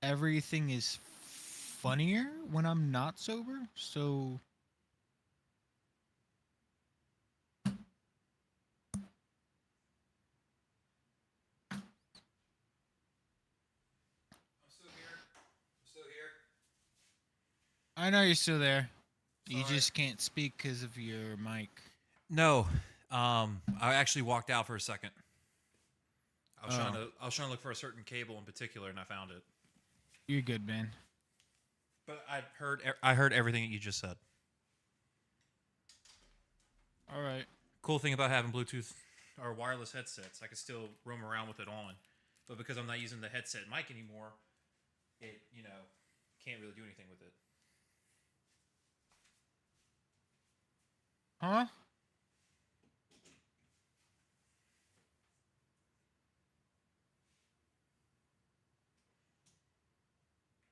Everything is funnier when I'm not sober. So I'm still here. I'm still here. I know you're still there. You Sorry. just can't speak because of your mic. No. I actually walked out for a second. I was Oh. I was trying to look for a certain cable in particular, and I found it. You're good, man. But I heard everything that you just said. All right. Cool thing about having Bluetooth or wireless headsets, I can still roam around with it on. But because I'm not using the headset mic anymore, it, can't really do anything with it. Huh?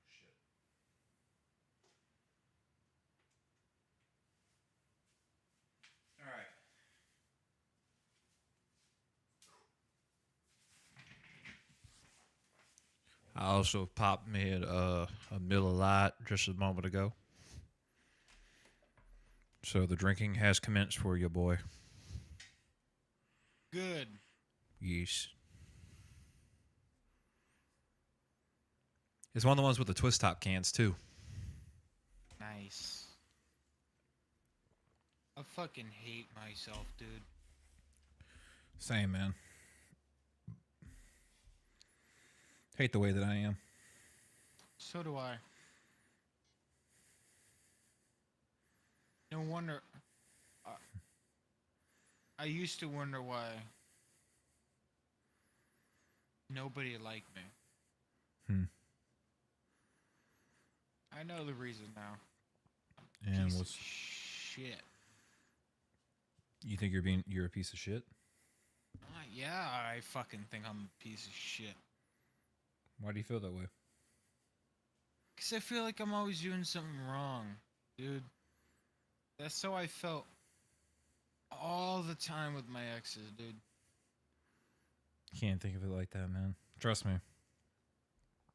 Shit. All right. I also popped me a Miller Lite just a moment ago. So the drinking has commenced for you, boy. Good. Yes. It's one of the ones with the twist top cans too. Nice. I fucking hate myself, dude. Same, man. Hate the way that I am. So do I. No wonder. I used to wonder why nobody liked me. Hmm. I know the reason now. And Piece of what's shit? you think you're a piece of shit? Yeah, I fucking think I'm a piece of shit. Why do you feel that way? Cause I feel like I'm always doing something wrong, dude. That's how I felt all the time with my exes, dude. Can't think of it like that, man. Trust me.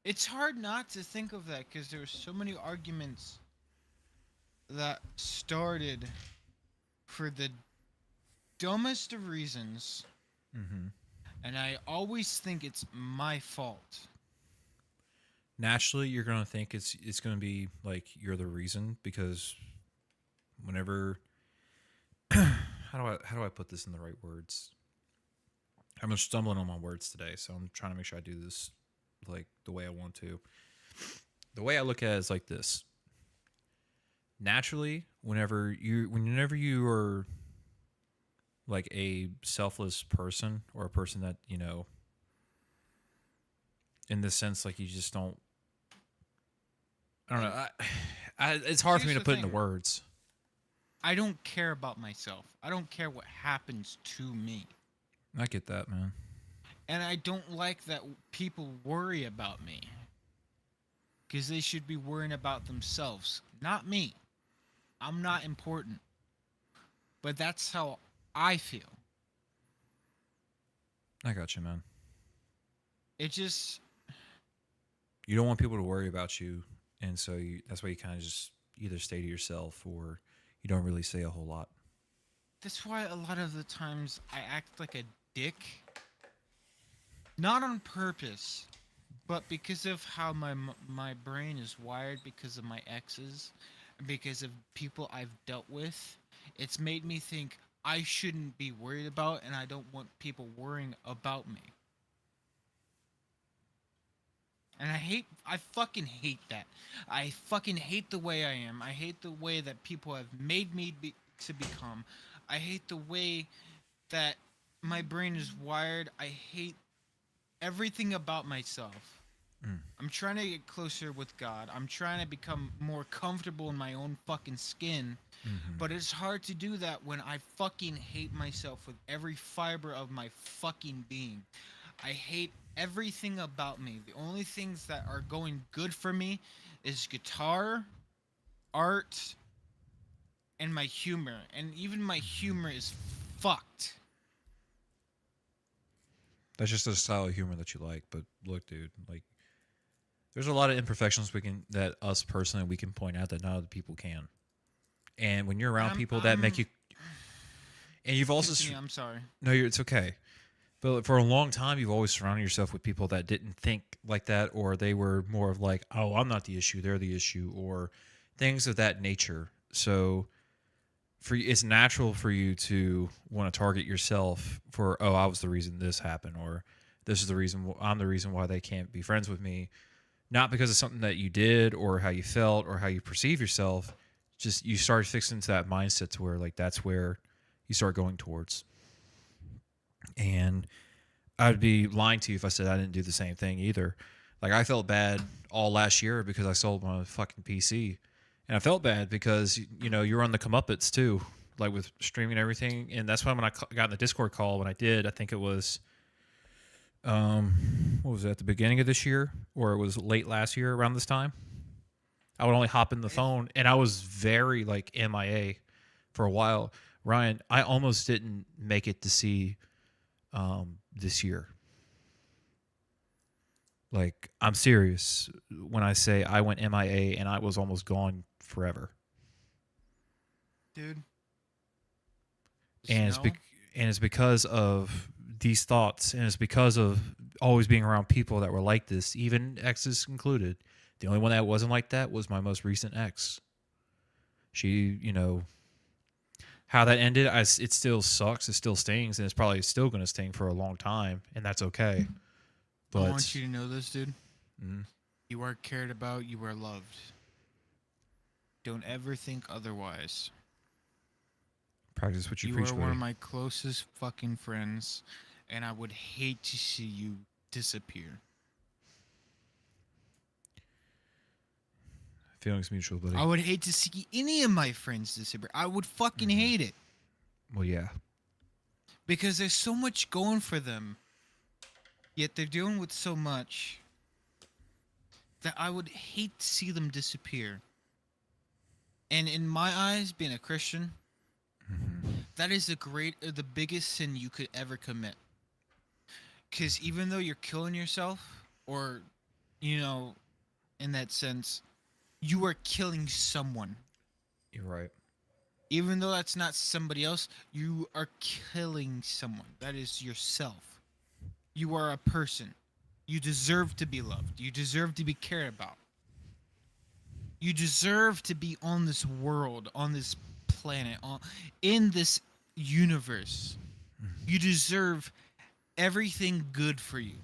It's hard not to think of that because there were so many arguments that started for the dumbest of reasons, Mm-hmm. and I always think it's my fault. Naturally, you're gonna think it's gonna be like you're the reason because whenever how do I put this in the right words? I'm just stumbling on my words today, so I'm trying to make sure I do this like the way I want to. The way I look at it is like this. Naturally, whenever you are like a selfless person or a person that, you know, in the sense like you just don't I don't know. It's hard for me Here's to the put into thing. words. I don't care about myself. I don't care what happens to me. I get that, man. And I don't like that people worry about me. Because they should be worrying about themselves, not me. I'm not important. But that's how I feel. I got you, man. It just, You don't want people to worry about you, and so that's why you kind of just either stay to yourself or you don't really say a whole lot. that's why a lot of the times I act like a dick. Not on purpose, but because of how my brain is wired, because of my exes, because of people I've dealt with, it's made me think I shouldn't be worried about, and I don't want people worrying about me. And I fucking hate that. I fucking hate the way I am. I hate the way that people have made me to become. I hate the way that my brain is wired. I hate everything about myself. I'm trying to get closer with God. I'm trying to become more comfortable in my own fucking skin. But it's hard to do that when I fucking hate myself with every fiber of my fucking being. I hate everything about me. The only things that are going good for me is guitar, art, and my humor. And even my humor is fucked. That's just a style of humor that you like. But look, dude, like there's a lot of imperfections that us personally we can point out that not other people can. And when you're around people that make you, and you've also Continue, I'm sorry. no, it's okay. But for a long time, you've always surrounded yourself with people that didn't think like that, or they were more of like, oh, I'm not the issue, they're the issue, or things of that nature. So for you, it's natural for you to want to target yourself for, oh, I was the reason this happened, or this is the reason I'm the reason why they can't be friends with me. Not because of something that you did or how you felt or how you perceive yourself. Just you start fixing into that mindset to where like that's where you start going towards. And I'd be lying to you if I said I didn't do the same thing either. Like I felt bad all last year because I sold my fucking PC, and I felt bad because you know you're on the comeuppance too, like with streaming and everything. And that's why when I got in the Discord call, when I did, I think it was, what was it, at the beginning of this year or it was late last year around this time. I would only hop in the phone, and I was very like MIA for a while. Ryan, I almost didn't make it to see this year. Like, I'm serious when I say I went MIA and I was almost gone forever. Dude. And it's because of these thoughts, and it's because of always being around people that were like this, even exes included. The only one that wasn't like that was my most recent ex. She, how that ended, it still sucks. It still stings, and it's probably still going to sting for a long time, and that's okay. But I want you to know this, dude. Mhm. You are cared about. You are loved. Don't ever think otherwise. Practice what you You preach, are one buddy. of my closest fucking friends, and I would hate to see you disappear. Feelings mutual, buddy. I would hate to see any of my friends disappear. I would fucking hate it Well, yeah. because there's so much going for them, yet they're dealing with so much that I would hate to see them disappear. And in my eyes, being a Christian, that is the biggest sin you could ever commit. Because even though you're killing yourself, or, in that sense, you are killing someone. You're right. Even though that's not somebody else, you are killing someone. That is yourself. You are a person. You deserve to be loved. You deserve to be cared about. You deserve to be on this world, on this planet, in this universe. You deserve everything good for you.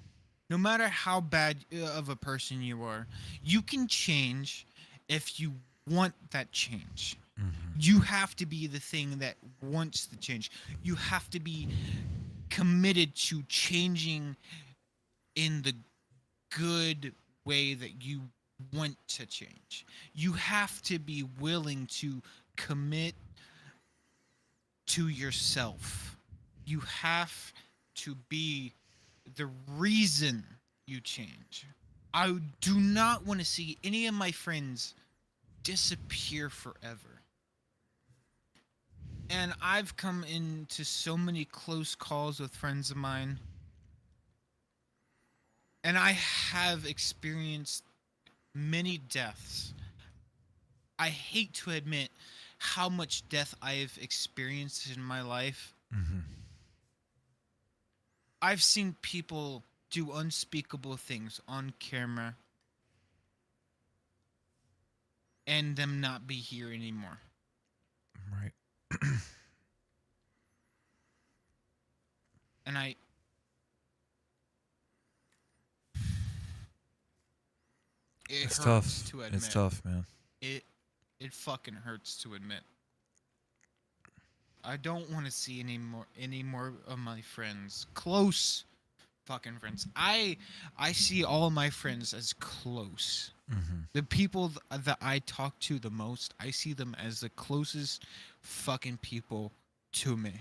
No matter how bad of a person you are, you can change if you want that change. You have to be the thing that wants the change. You have to be committed to changing in the good way that you want to change. You have to be willing to commit to yourself. You have to be the reason you change. I do not want to see any of my friends disappear forever. And I've come into so many close calls with friends of mine. And I have experienced many deaths. I hate to admit how much death I've experienced in my life. I've seen people do unspeakable things on camera and them not be here anymore. Right. And It's hurts tough. to admit. It's tough, man. It fucking hurts to admit. I don't want to see any more of my friends, close fucking friends. I see all of my friends as close. The people that I talk to the most, I see them as the closest fucking people to me.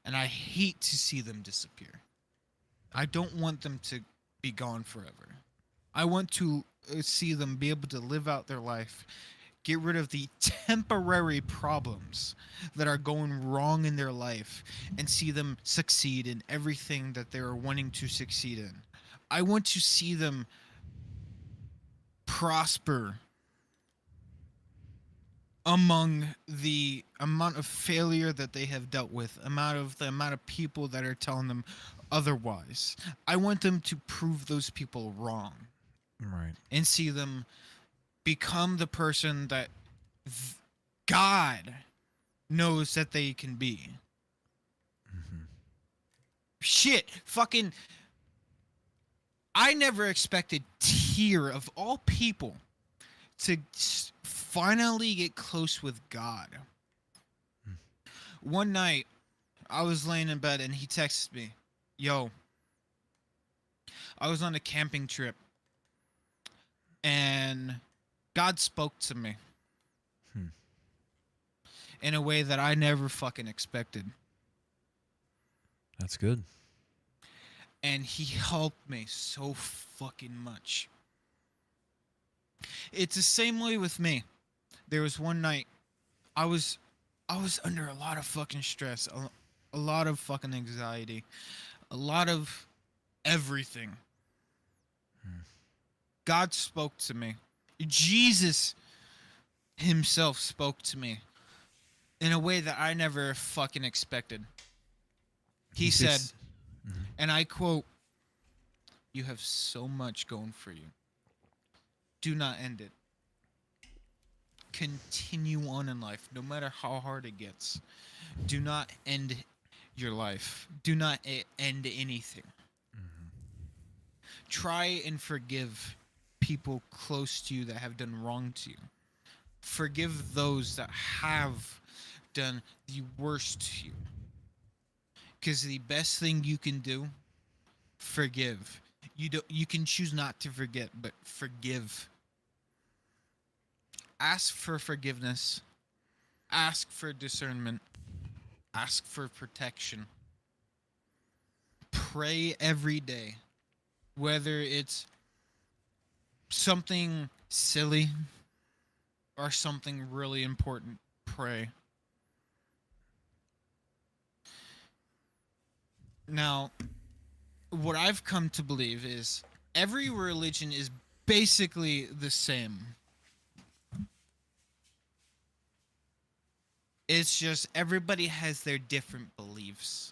And I hate to see them disappear. I don't want them to be gone forever. I want to see them be able to live out their life, get rid of the temporary problems that are going wrong in their life, and see them succeed in everything that they're wanting to succeed in. I want to see them prosper among the amount of failure that they have dealt with, the amount of people that are telling them otherwise. I want them to prove those people wrong. Right. And see them become the person that God knows that they can be. Shit, fucking. I never expected Tyr, of all people, to finally get close with God. One night, I was laying in bed and he texted me, "Yo, I was on a camping trip. And God spoke to me in a way that I never fucking expected. That's good. And he helped me so fucking much." It's the same way with me. There was one night I was under a lot of fucking stress, a lot of fucking anxiety, a lot of everything. God spoke to me. Jesus himself spoke to me in a way that I never fucking expected. He said, and I quote, "You have so much going for you. do not end it. Continue on in life, no matter how hard it gets. Do not end your life. Do not end anything. Try and forgive people close to you that have done wrong to you. Forgive those that have done the worst to you. Because the best thing you can do, forgive. You can choose not to forget, but forgive. Ask for forgiveness. Ask for discernment. Ask for protection. Pray every day. Whether it's something silly or something really important, pray. Now, what I've come to believe is every religion is basically the same. It's just everybody has their different beliefs.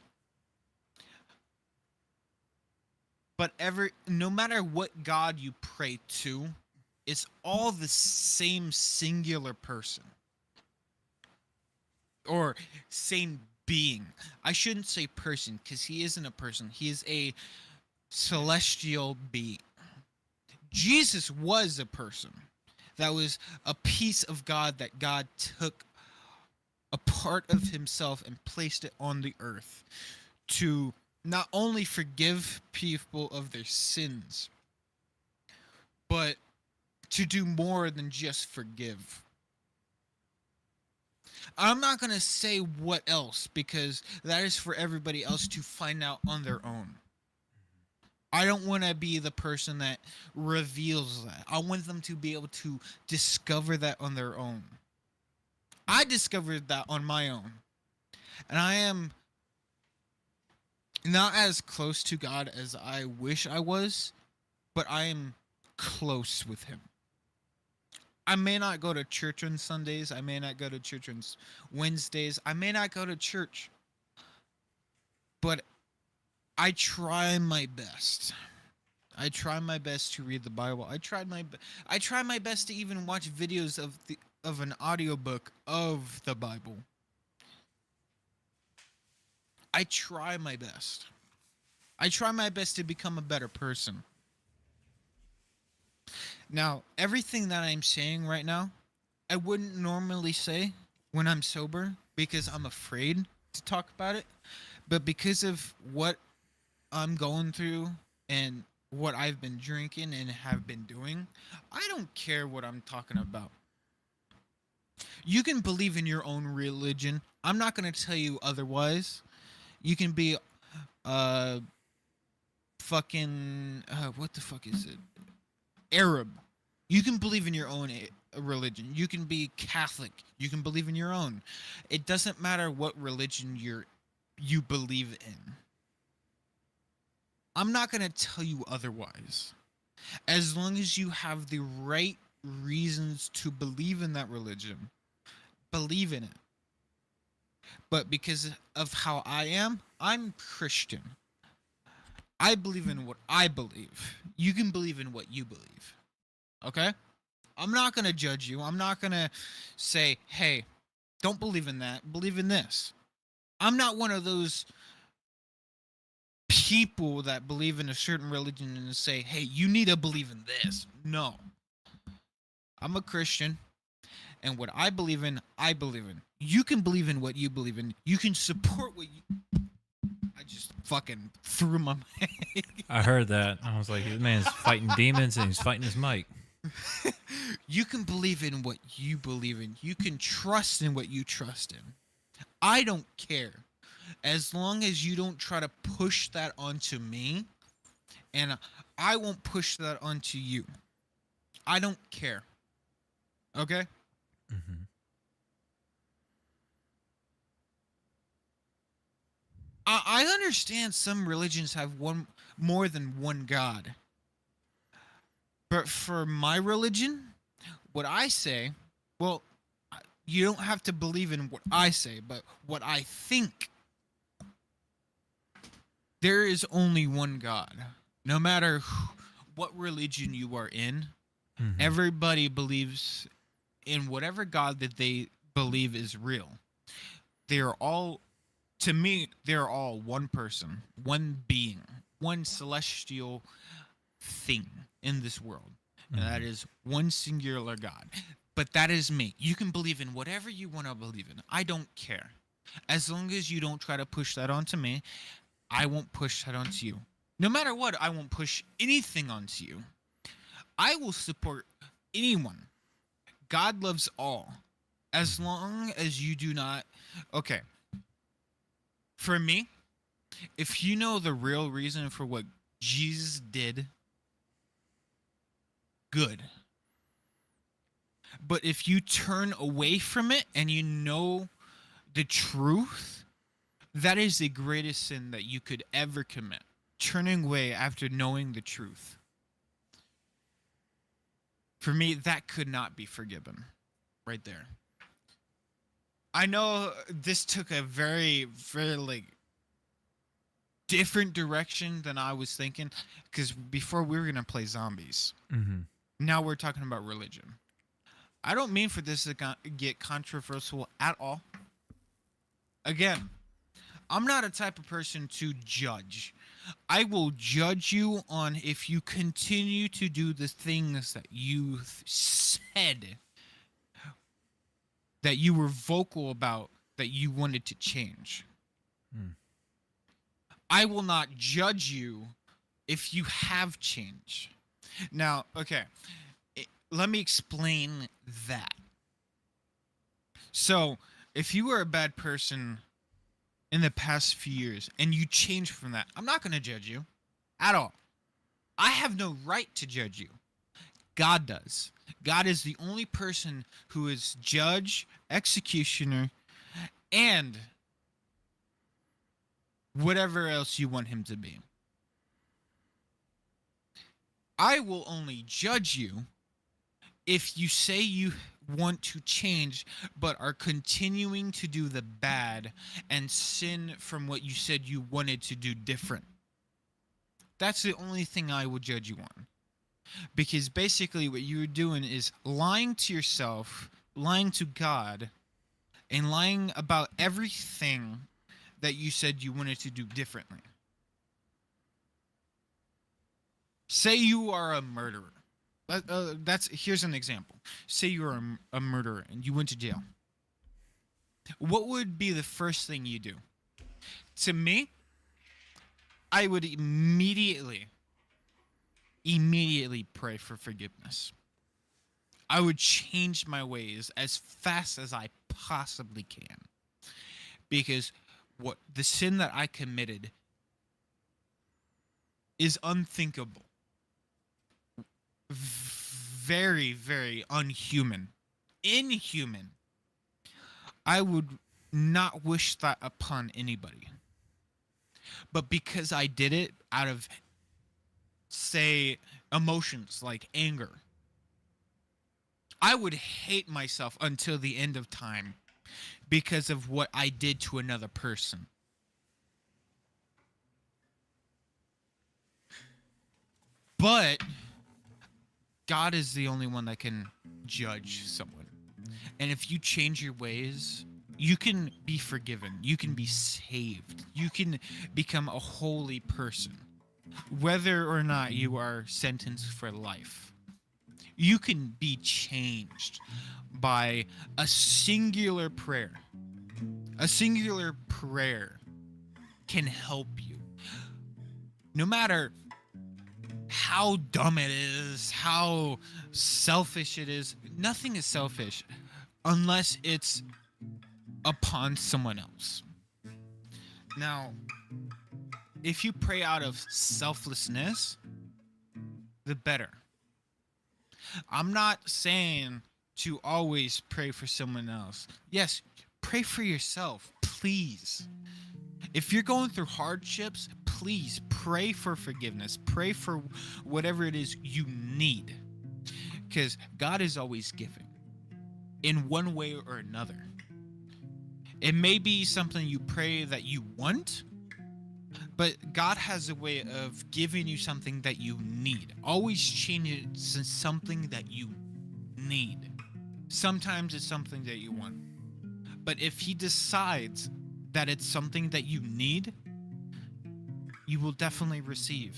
But no matter what God you pray to, it's all the same singular person. Or same being. I shouldn't say person, because he isn't a person. He is a celestial being. Jesus was a person. That was a piece of God that God took a part of himself and placed it on the earth to not only forgive people of their sins, but to do more than just forgive. I'm not going to say what else, because that is for everybody else to find out on their own. I don't want to be the person that reveals that. I want them to be able to discover that on their own. I discovered that on my own. And I am not as close to God as I wish I was, but I am close with him. I may not go to church on Sundays. I may not go to church on Wednesdays. I may not go to church. But I try my best. I try my best to read the Bible. I try my best to even watch videos of an audiobook of the Bible. I try my best. I try my best to become a better person. Now, everything that I'm saying right now, I wouldn't normally say when I'm sober because I'm afraid to talk about it. But because of what I'm going through and what I've been drinking and have been doing, I don't care what I'm talking about. You can believe in your own religion. I'm not going to tell you otherwise. You can be what the fuck is it? Arab. You can believe in your own religion. You can be Catholic. You can believe in your own. It doesn't matter what religion you believe in. I'm not going to tell you otherwise. As long as you have the right reasons to believe in that religion, believe in it. But because of how I am, I'm Christian. I believe in what I believe. You can believe in what you believe. Okay? I'm not going to judge you. I'm not going to say, hey, don't believe in that. Believe in this. I'm not one of those people that believe in a certain religion and say, hey, you need to believe in this. No. I'm a Christian. And what I believe in, I believe in. You can believe in what you believe in. You can support what you... I just fucking threw my mic. I heard that. I was like, this man's fighting demons and he's fighting his mic. You can believe in what you believe in. You can trust in what you trust in. I don't care. As long as you don't try to push that onto me, and I won't push that onto you. I don't care. Okay? Mm-hmm. I understand some religions have more than one God. But for my religion, what I say, well, you don't have to believe in what I say, but what I think. There is only one God. No matter what religion you are in, Mhm. Everybody believes in whatever God that they believe is real. They are all, to me, they're all one person, one being, one celestial thing in this world. And that is one singular God. But that is me. You can believe in whatever you want to believe in. I don't care. As long as you don't try to push that onto me, I won't push that onto you. No matter what, I won't push anything onto you. I will support anyone. God loves all. As long as you do not. Okay. For me, if you know the real reason for what Jesus did, good. But if you turn away from it and you know the truth, that is the greatest sin that you could ever commit. Turning away after knowing the truth. For me, that could not be forgiven. Right there. I know this took a very, very like different direction than I was thinking. Because before we were gonna play zombies. Mhm. Now we're talking about religion. I don't mean for this to get controversial at all. Again, I'm not a type of person to judge. I will judge you on if you continue to do the things that you said, that you were vocal about, that you wanted to change. I will not judge you if you have changed. Now, okay, let me explain that. So, if you were a bad person in the past few years and you change from that, I'm not going to judge you at all. I have no right to judge you. God does. God is the only person who is judge, executioner, and whatever else you want him to be. I will only judge you if you say you want to change but are continuing to do the bad and sin from what you said you wanted to do different. That's the only thing I will judge you on. Because basically what you're doing is lying to yourself, lying to God, and lying about everything that you said you wanted to do differently. Say you are a murderer. Here's an example. Say you're a murderer and you went to jail. What would be the first thing you do? To me, I would immediately pray for forgiveness. I would change my ways as fast as I possibly can. Because what the sin that I committed is unthinkable. Very, very unhuman. Inhuman. I would not wish that upon anybody. But because I did it out of, say, emotions like anger, I would hate myself until the end of time because of what I did to another person. But God is the only one that can judge someone. And if you change your ways, you can be forgiven. You can be saved. You can become a holy person. Whether or not you are sentenced for life, you can be changed by a singular prayer. A singular prayer can help you. No matter how dumb it is, how selfish it is, nothing is selfish unless it's upon someone else. Now, if you pray out of selflessness, the better. I'm not saying to always pray for someone else. Yes, pray for yourself, please. If you're going through hardships, please pray for forgiveness. Pray for whatever it is you need. Because God is always giving in one way or another. It may be something you pray that you want, But God has a way of giving you something that you need. Always change it to something that you need. Sometimes it's something that you want. But if he decides that it's something that you need, you will definitely receive.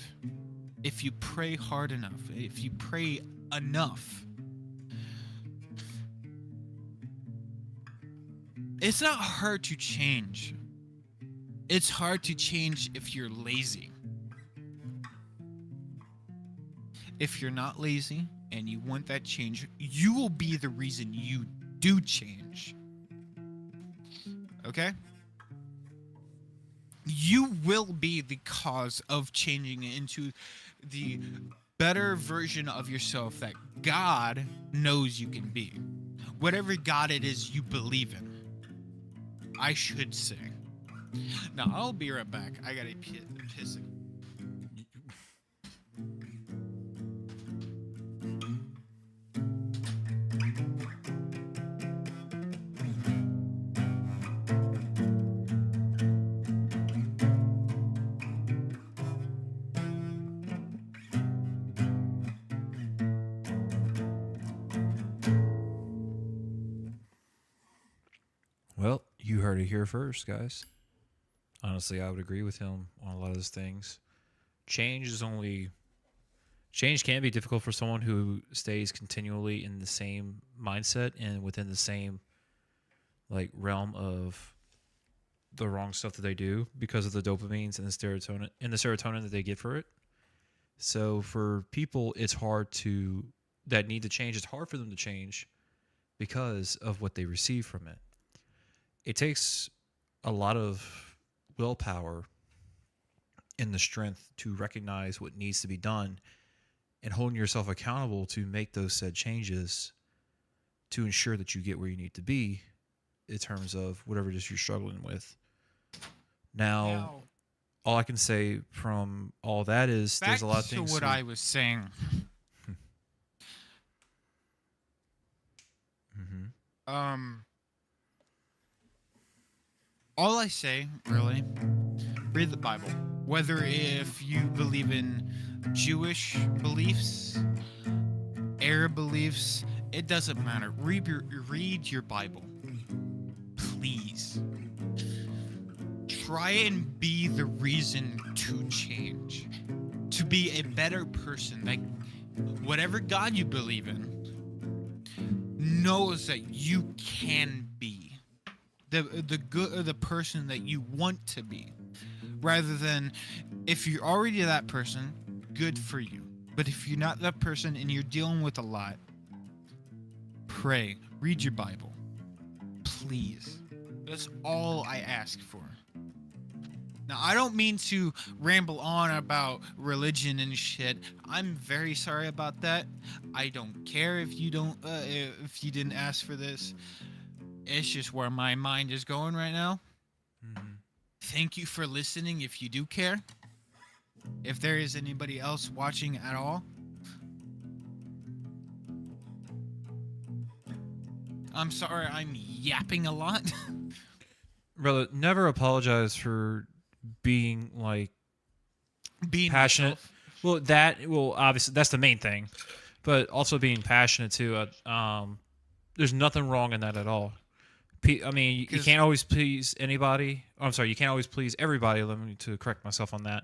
If you pray hard enough, if you pray enough. It's not hard to change. It's hard to change if you're lazy. If you're not lazy and you want that change, you will be the reason you do change. Okay? You will be the cause of changing into the better version of yourself that God knows you can be. Whatever God it is you believe in. I should say. Now, I'll be right back. I gotta piss. Well, you heard it here first, guys. Honestly, I would agree with him on a lot of those things. Change can be difficult for someone who stays continually in the same mindset and within the same like realm of the wrong stuff that they do because of the dopamines and the serotonin that they get for it. So for people that need to change, it's hard for them to change because of what they receive from it. It takes a lot of willpower and the strength to recognize what needs to be done and holding yourself accountable to make those said changes to ensure that you get where you need to be in terms of whatever it is you're struggling with. Now, all I can say from all that is there's a lot of things. To what I was saying. All I say, really, read the Bible. Whether if you believe in Jewish beliefs, Arab beliefs, it doesn't matter. Read your Bible. Please. Try and be the reason to change. To be a better person. Like, whatever God you believe in knows that you can be. The person that you want to be, rather than if you're already that person, good for you. But if you're not that person and you're dealing with a lot, pray, read your Bible, please. That's all I ask for. Now, I don't mean to ramble on about religion and shit. I'm very sorry about that. I don't care if you didn't ask for this. It's just where my mind is going right now. Mm-hmm. Thank you for listening if you do care. If there is anybody else watching at all. I'm sorry I'm yapping a lot. Brother, never apologize for being passionate. Yourself. Obviously that's the main thing. But also being passionate too. There's nothing wrong in that at all. I mean, you can't always please anybody. I'm sorry, you can't always please everybody. Let me to correct myself on that.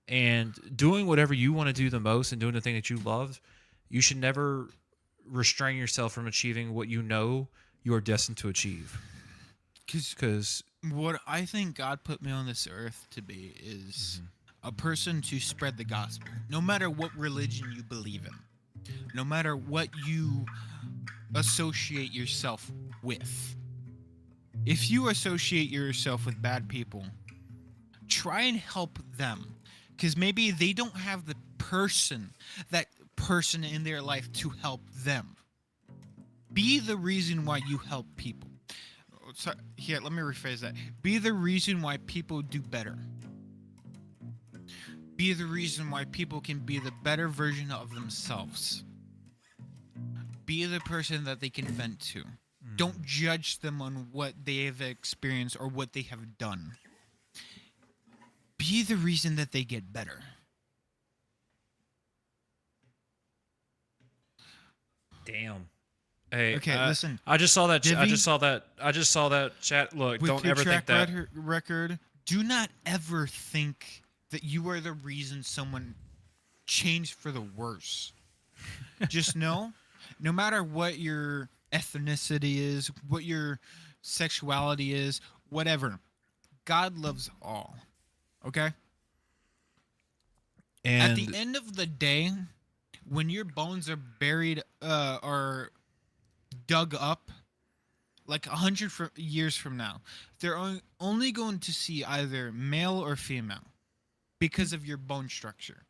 And doing whatever you want to do the most and doing the thing that you love, you should never restrain yourself from achieving what you know you are destined to achieve. Because what I think God put me on this earth to be is a person to spread the gospel. No matter what religion you believe in. No matter what you associate yourself with. If you associate yourself with bad people, try and help them. Because maybe they don't have that person in their life to help them. Be the reason why you help people. So, here, let me rephrase that. Be the reason why people do better. Be the reason why people can be the better version of themselves. Be the person that they can vent to. Don't judge them on what they have experienced or what they have done. Be be the reason that they get better. Damn. Hey, Okay, listen. I just saw that. I Divi? just saw that. I just saw that chat. Look, With don't your ever think track that. record, do not ever think that you are the reason someone changed for the worse. Just know, no matter what your ethnicity is, what your sexuality is, whatever, God loves all. Okay? And At the end of the day, when your bones are buried or dug up, like 100 years from now, they're only going to see either male or female because of your bone structure.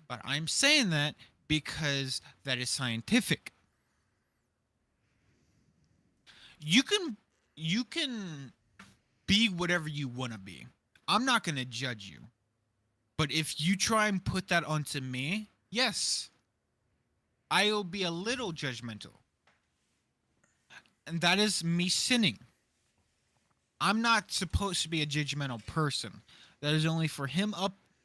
But I'm saying that because that is scientific. You can be whatever you want to be. I'm not going to judge you. But if you try and put that onto me, yes, I'll be a little judgmental. And that is me sinning. I'm not supposed to be a judgmental person. That is only for him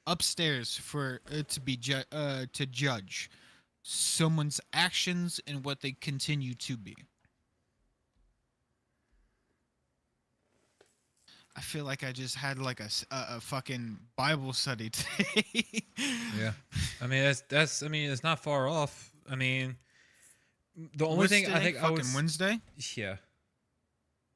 upstairs for to be to judge someone's actions and what they continue to be. I feel like I just had like a fucking Bible study today. yeah, I mean that's. I mean it's not far off. I mean, the only What's thing I today? think I fucking was. Wednesday. Yeah.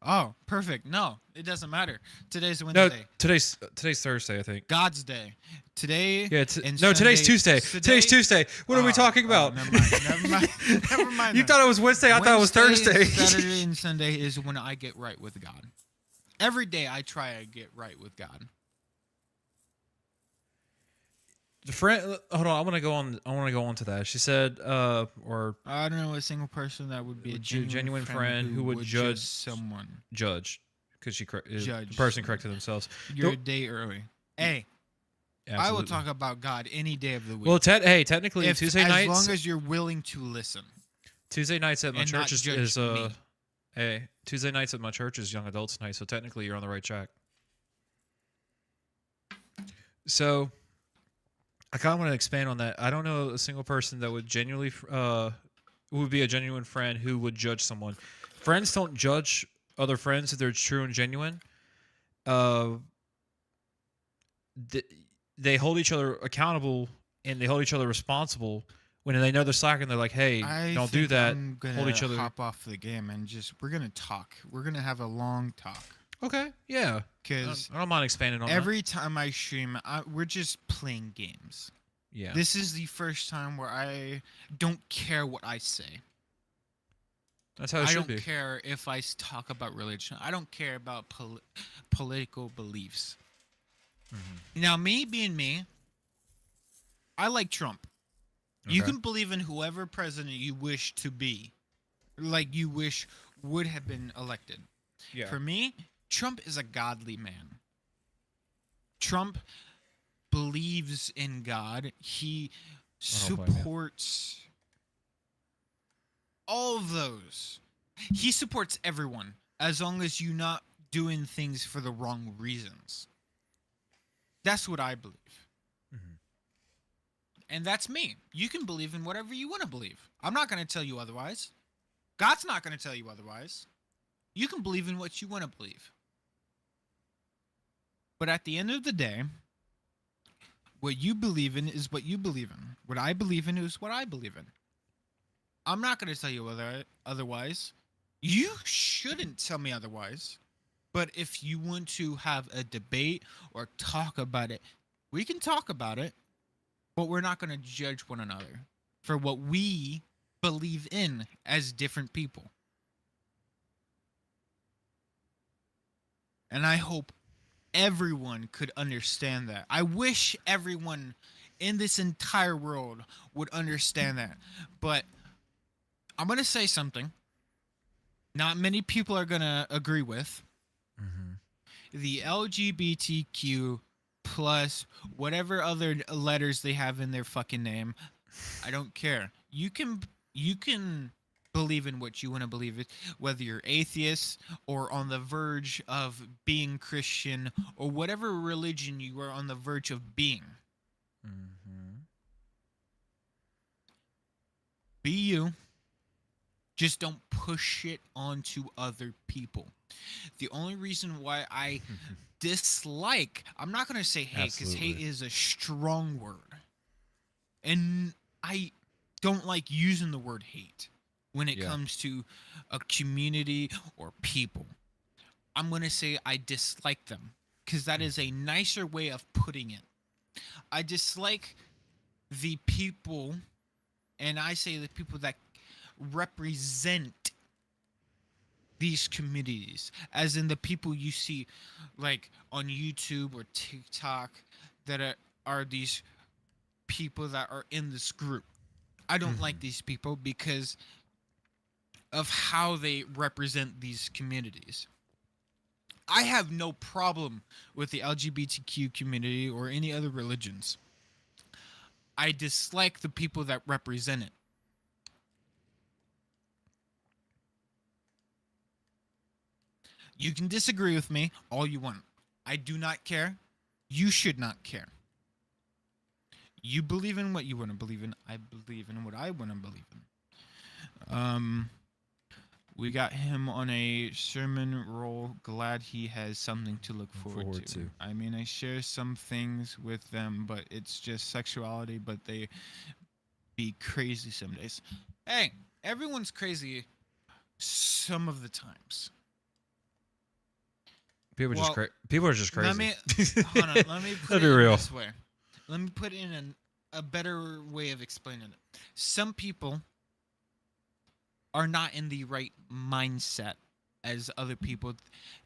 Oh, perfect. No, it doesn't matter. Today's No, Wednesday. today's Thursday, I think. God's day. Today. Yeah. and No, today's Sunday- Tuesday. Today's Tuesday. What are we Oh, talking about? Never mind. Never mind. Never mind. You then. thought it was Wednesday. I thought it was Thursday. Saturday and Sunday is when I get right with God. Every day I try to get right with God. The friend. Hold on. I want to go on. I want to go on to that. She said, or I don't know a single person that would be a Genuine friend who would judge someone. judge, because the Judge. person corrected themselves. You're Nope. a day early. Hey, I will Absolutely. talk about God any day of the week. Well, technically if, Tuesday as nights. long as you're willing to listen. Tuesday nights at my and not church is judge me. hey, Tuesday nights at my church is young adults night, so technically you're on the right track. So I kind of want to expand on that. I don't know a single person that would genuinely would be a genuine friend who would judge someone. Friends don't judge other friends if they're true and genuine. They hold each other accountable and they hold each other responsible when they know they're slacking. They're like, "Hey, don't do think that." I'm gonna Hold each other. hop off the game and we're gonna talk. We're gonna have a long talk Okay, yeah. because I don't mind expanding on that. every time I stream, we're just playing games. Yeah. This is the first time where I don't care what I say. That's how it I should don't be. care if I talk about religion. I don't care about political beliefs. Mm-hmm. Now, me being me, I like Trump. You Okay. can believe in whoever president you wish to be, like you wish would have been elected. Yeah. For me, Trump is a godly man. Trump believes in God. He don't blame you. supports all of those. He supports everyone as long as you're not doing things for the wrong reasons. That's what I believe. Mhm. And that's me. You can believe in whatever you want to believe. I'm not going to tell you otherwise. God's not going to tell you otherwise. You can believe in what you want to believe. But at the end of the day, what you believe in is what you believe in. What I believe in is what I believe in. I'm not going to tell you otherwise. You shouldn't tell me otherwise. But if you want to have a debate or talk about it, we can talk about it. But we're not going to judge one another for what we believe in as different people. And I hope everyone could understand that. I wish everyone in this entire world would understand that. But I'm going to say something not many people are going to agree with. Mm-hmm. The LGBTQ plus whatever other letters they have in their fucking name, I don't care. You can believe in what you want to believe in, whether you're atheist or on the verge of being Christian or whatever religion you are on the verge of being. Mm-hmm. Be you. Just don't push it onto other people. The only reason why I dislike, I'm not going to say hate because hate Absolutely. is a strong word. And I don't like using the word hate when it Yeah. comes to a community or people. I'm going to say I dislike them because that is a nicer way of putting it. I dislike the people, and I say the people that represent these communities, as in the people you see like on YouTube or TikTok that are these people that are in this group. I don't like these people because of how they represent these communities. I have no problem with the LGBTQ community or any other religions. I dislike the people that represent it. You can disagree with me all you want. I do not care. You should not care. You believe in what you want to believe in. I believe in what I want to believe in. We got him on a sermon roll. Glad he has something to look forward to. I mean, I share some things with them, but it's just sexuality, but they be crazy some days. Hey, everyone's crazy some of the times. People are Well, people are just crazy. Let me hold on. Let me put Let's it be in real. this way. Let me put it in a better way of explaining it. Some people are not in the right mindset as other people,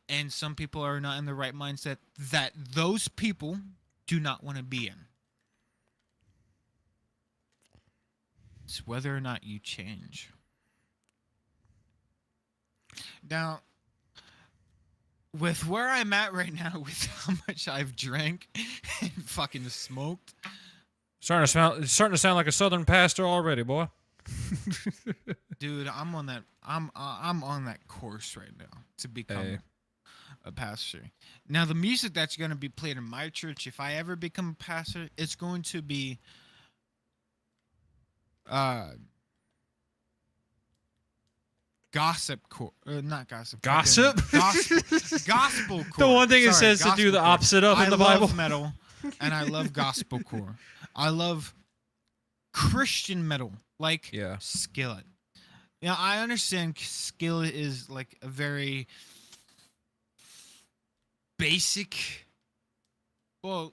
and some people are not in the right mindset that those people do not want to be in. It's whether or not you change. Now, with where I'm at right now, with how much I've drank and fucking smoked, It's starting to sound like a southern pastor already, boy. dude, I'm on that. I'm on that course right now to become Hey. a pastor. Now, the music that's going to be played in my church, if I ever become a pastor, it's going to be gossip core, not gossip. Gossip? Gospel core. The one thing it Sorry, says to do gospel the core. opposite of in the I Bible. love metal, and I love gospel core. I love Christian metal, like Yeah. Skillet. Yeah, I understand Skillet is like a very basic, well,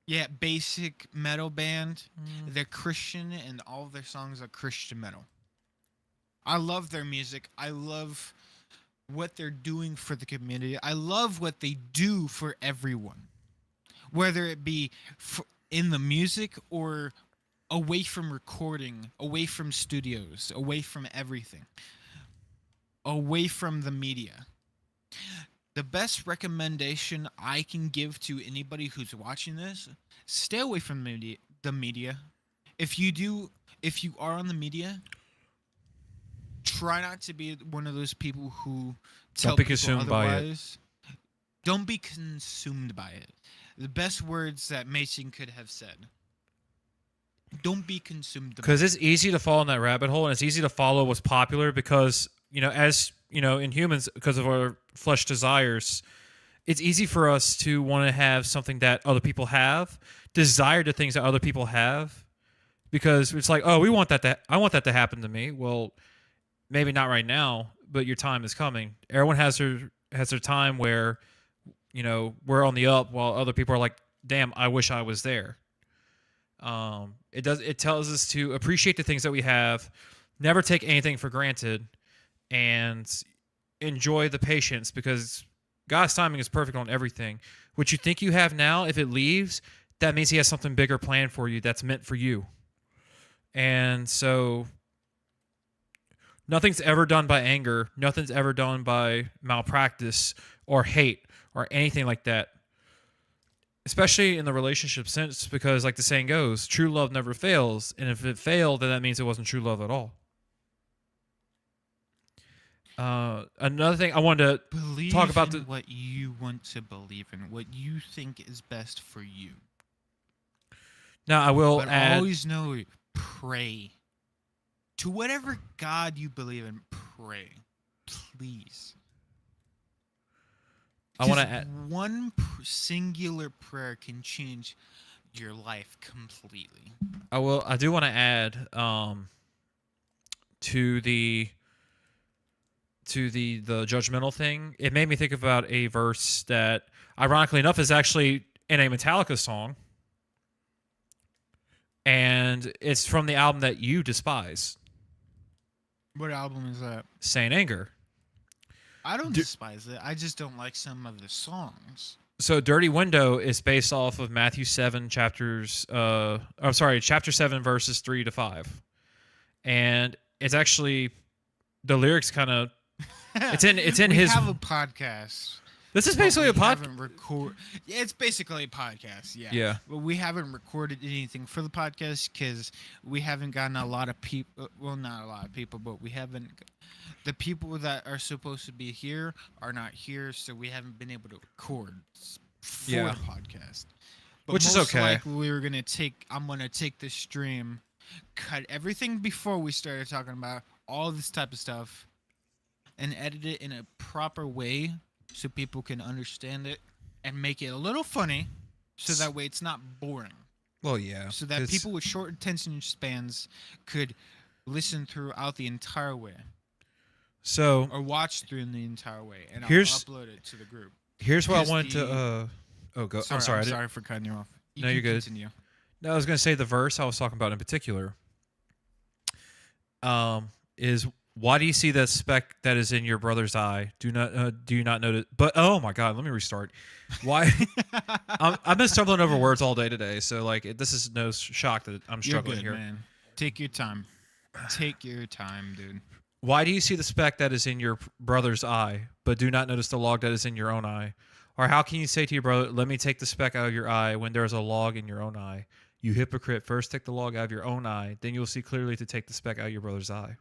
yeah, basic metal band. They're Christian, and all of their songs are Christian metal. I love their music. I love what they're doing for the community. I love what they do for everyone, whether it be in the music or away from recording, away from studios, away from everything, away from the media. The best recommendation I can give to anybody who's watching this: stay away from the media. If you are on the media, try not to be one of those people who tell be people consumed by it. otherwise. Don't be consumed by it. The best words that Mason could have said. Don't be consumed by it. Because it's easy to fall in that rabbit hole, and it's easy to follow what's popular because, as in humans, because of our flesh desires, it's easy for us to want to have something that other people have, desire the things that other people have, because it's like, oh, I want that to happen to me. Well, maybe not right now, but your time is coming. Everyone has their time where, we're on the up while other people are like, damn, I wish I was there. It tells us to appreciate the things that we have, never take anything for granted, and enjoy the patience, because God's timing is perfect on everything. What you think you have now, if it leaves, that means he has something bigger planned for you that's meant for you. And so nothing's ever done by anger. Nothing's ever done by malpractice or hate or anything like that. Especially in the relationship sense, because like the saying goes, true love never fails. And if it failed, then that means it wasn't true love at all. Another thing I wanted to Believe talk about in what you want to believe in, what you think is best for you. now I will But add. always know, pray to whatever God you believe in. Pray, please. I want to Just add. one singular prayer can change your life completely. I do want to add to the judgmental thing. It made me think about a verse that, ironically enough, is actually in a Metallica song, and it's from the album that you despise, What album is that? Saint Anger. I don't despise it. I just don't like some of the songs. So Dirty Window is based off of Matthew 7 chapter 7 verses 3 to 5. And it's actually the lyrics kind of it's in we his have a podcast. This is but basically a we podcast. haven't Yeah, it's basically a podcast. Yeah. Yeah. But we haven't recorded anything for the podcast because we haven't gotten a lot of people. Well, not a lot of people, but we haven't. The people that are supposed to be here are not here, so we haven't been able to record for Yeah. the podcast. But Which is most okay. likely we were gonna take. I'm gonna take this stream, cut everything before we started talking about all this type of stuff, and edit it in a proper way so people can understand it and make it a little funny, so that way it's not boring. Well, yeah. So that people with short attention spans could listen throughout the entire way So or watch through the entire way, and I'll Here's- upload it to the group. here's what I here's wanted to the- oh go. Sorry, I'm sorry. I didn't- sorry for cutting you off. No, you're good. Continue. No, I was going to say the verse I was talking about in particular is, why do you see that speck that is in your brother's eye? Do you not notice? But oh my God, let me restart. Why? I've been stumbling over words all day today, so like this is no shock that I'm You're struggling good, here. man. Take your time. Take your time, dude. Why do you see the speck that is in your brother's eye, but do not notice the log that is in your own eye? Or how can you say to your brother, "Let me take the speck out of your eye," when there is a log in your own eye? You hypocrite! First take the log out of your own eye, then you will see clearly to take the speck out of your brother's eye.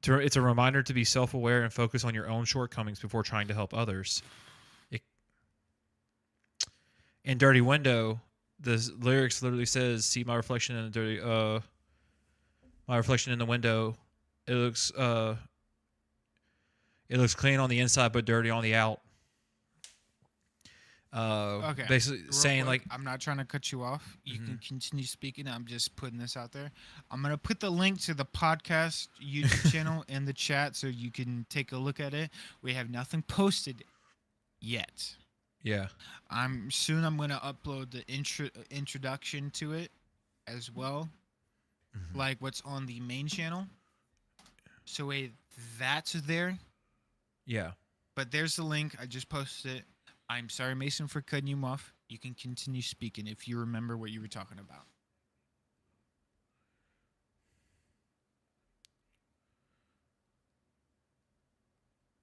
It's a reminder to be self-aware and focus on your own shortcomings before trying to help others. In Dirty Window, the lyrics literally says, "See my reflection in the my reflection in the window. It looks clean on the inside but dirty on the out." Okay. Basically Real saying quick, like, I'm not trying to cut you off. You Mm-hmm. can continue speaking. I'm just putting this out there. I'm gonna put the link to the podcast YouTube channel in the chat so you can take a look at it. We have nothing posted yet. yeah, I'm gonna upload the introduction to it as well, Mm-hmm. like what's on the main channel. So that's there. yeah. But there's the link. I just posted it. I'm sorry, Mason, for cutting you off. You can continue speaking if you remember what you were talking about.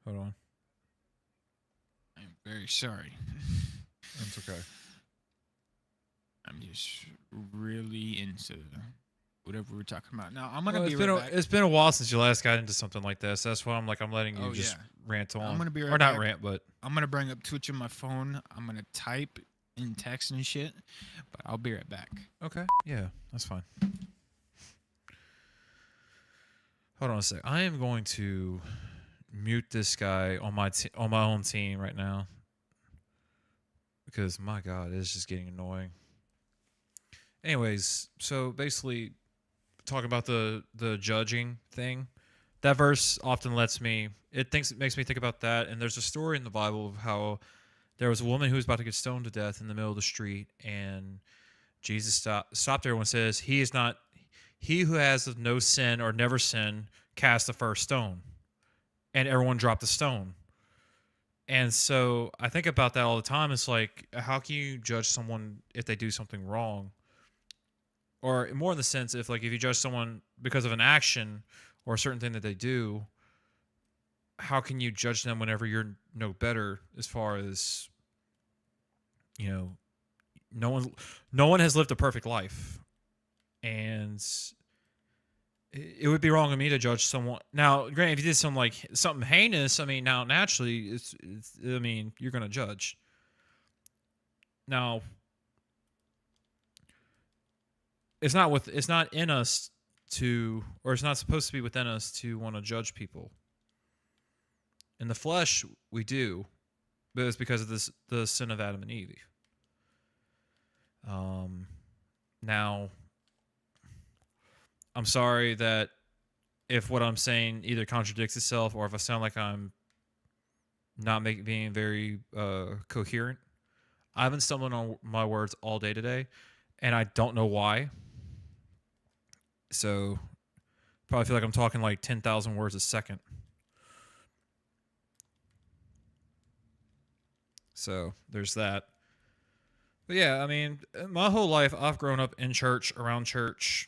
Hold on, I'm very sorry. that's okay. I'm just really into whatever we're talking about. Now, I'm going to Well, be it's been right back. it's been a while since you last got into something like this. That's why I'm letting you Oh, just yeah. rant on. I'm gonna be right or not back. rant, but I'm going to bring up Twitch on my phone. I'm going to type and text and shit, but I'll be right back. okay, yeah, that's fine. Hold on a sec. I am going to mute this guy on my own team right now because my God, it's just getting annoying. Anyways, so basically, talking about the judging thing, that verse often makes me think about that. And there's a story in the Bible of how there was a woman who was about to get stoned to death in the middle of the street, and Jesus stopped everyone and says, He who has no sin or never sinned, cast the first stone. And everyone dropped the stone. And so I think about that all the time. It's like, how can you judge someone if they do something wrong? Or more in the sense, if you judge someone because of an action or a certain thing that they do, how can you judge them whenever you're no better? As far as, no one has lived a perfect life, and it would be wrong of me to judge someone. Now, granted, if you did something heinous, I mean, now naturally, it's I mean, you're gonna judge. Now, it's not in us to, or it's not supposed to be within us to want to judge people. In the flesh, we do, but it's because of the sin of Adam and Eve. Now, I'm sorry that if what I'm saying either contradicts itself or if I sound like I'm not being very coherent. I've been stumbling on my words all day today, and I don't know why. So, probably feel like I'm talking like 10,000 words a second. So, there's that. But yeah, I mean, my whole life I've grown up in church, around church,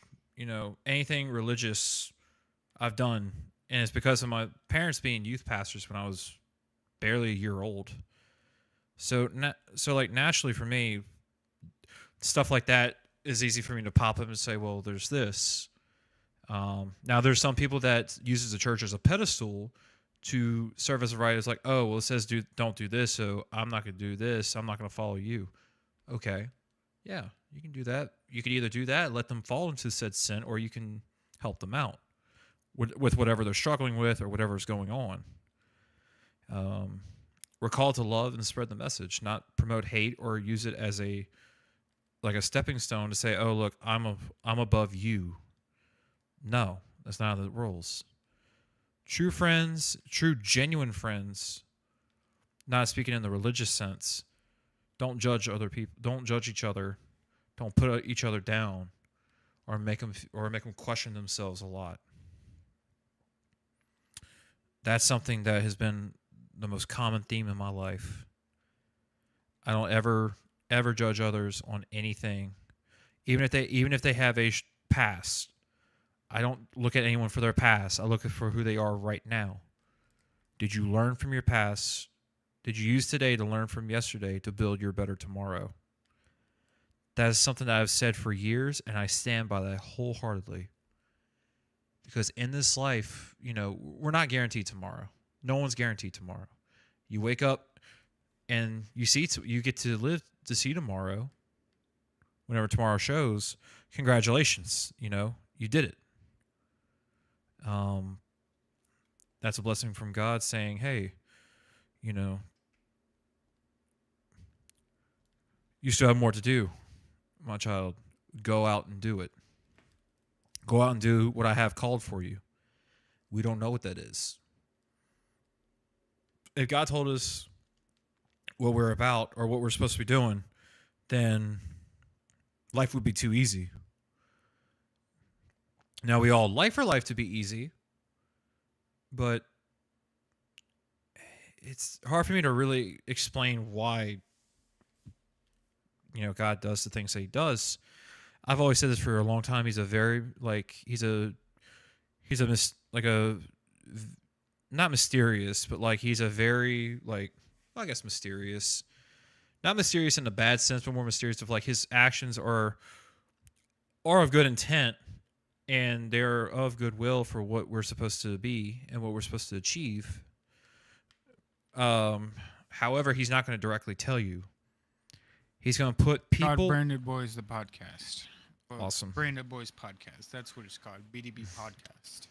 anything religious I've done. And it's because of my parents being youth pastors when I was barely a year old. So like naturally for me, stuff like that is easy for me to pop up and say, well, there's this. Now there's some people that uses the church as a pedestal to serve as a right. It's like, oh, well, it says don't do this, so I'm not going to do this. I'm not going to follow you. Okay, yeah, you can do that. You could either do that, let them fall into said sin, or you can help them out with whatever they're struggling with or whatever's going on. We're called to love and spread the message, not promote hate or use it as a stepping stone to say, oh, look, I'm above you. No, that's not how the rules. True friends, true genuine friends, not speaking in the religious sense, don't judge other people. Don't judge each other. Don't put each other down, or make them question themselves a lot. That's something that has been the most common theme in my life. I don't ever judge others on anything, even if they have a past. I don't look at anyone for their past. I look for who they are right now. Did you learn from your past? Did you use today to learn from yesterday to build your better tomorrow? That is something that I've said for years, and I stand by that wholeheartedly. Because in this life, we're not guaranteed tomorrow. No one's guaranteed tomorrow. You wake up and you get to live to see tomorrow. Whenever tomorrow shows, congratulations. You did it. That's a blessing from God saying, hey, you still have more to do, my child. Go out and do it. Go out and do what I have called for you. We don't know what that is. If God told us what we're about or what we're supposed to be doing, then life would be too easy. Now, we all like for life to be easy, but it's hard for me to really explain why, God does the things that he does. I've always said this for a long time. He's a very, not mysterious, but he's a very, I guess mysterious. Not mysterious in the bad sense, but more mysterious of his actions are of good intent, and they're of goodwill for what we're supposed to be and what we're supposed to achieve. However, he's not going to directly tell you. He's going to put people. God, Branded Boys, the podcast. Awesome. Branded Boys podcast. That's what it's called. BDB podcast.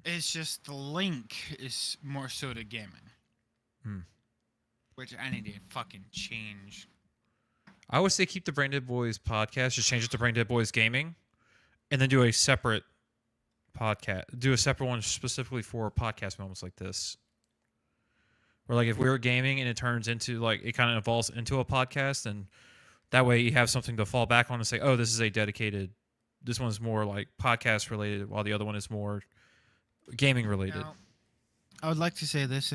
It's just the link is more so to gaming, which I need to fucking change. I would say keep the Branded Boys podcast. Just change it to Branded Boys Gaming, and then do a separate podcast. Do a separate one specifically for podcast moments like this. Or if we're gaming and it turns into it kind of evolves into a podcast, and that way you have something to fall back on and say, oh, this is a dedicated. This one's more podcast related, while the other one is more gaming related. Now, I would like to say this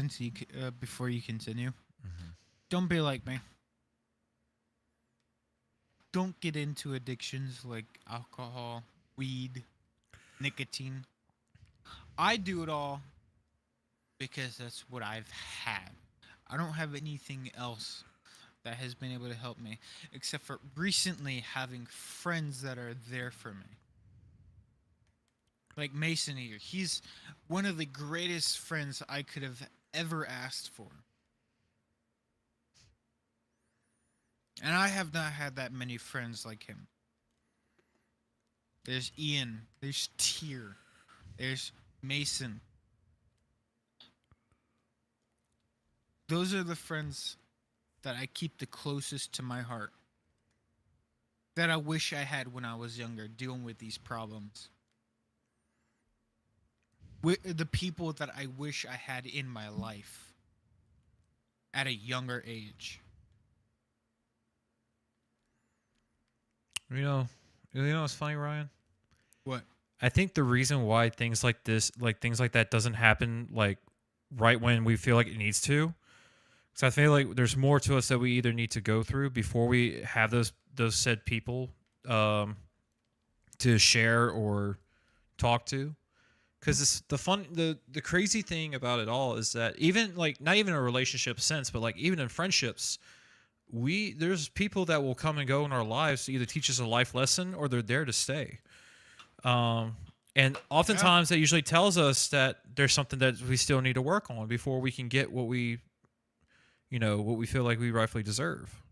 before you continue. Mm-hmm. Don't be like me. Don't get into addictions like alcohol, weed, nicotine. I do it all because that's what I've had. I don't have anything else that has been able to help me, except for recently having friends that are there for me. Like Mason here, he's one of the greatest friends I could have ever asked for. And I have not had that many friends like him. There's Ian, there's Tier, there's Mason. Those are the friends that I keep the closest to my heart. That I wish I had when I was younger, dealing with these problems. The people that I wish I had in my life at a younger age. You know what's funny, Ryan? What? I think the reason why things like this, like things like that, doesn't happen like right when we feel like it needs to, because I feel like there's more to us that we either need to go through before we have those said people to share or talk to. Because the crazy thing about it all is that even like not even a relationship sense, but like even in friendships, there's people that will come and go in our lives to either teach us a life lesson or they're there to stay. And oftentimes that usually tells us that there's something that we still need to work on before we can get what we feel like we rightfully deserve.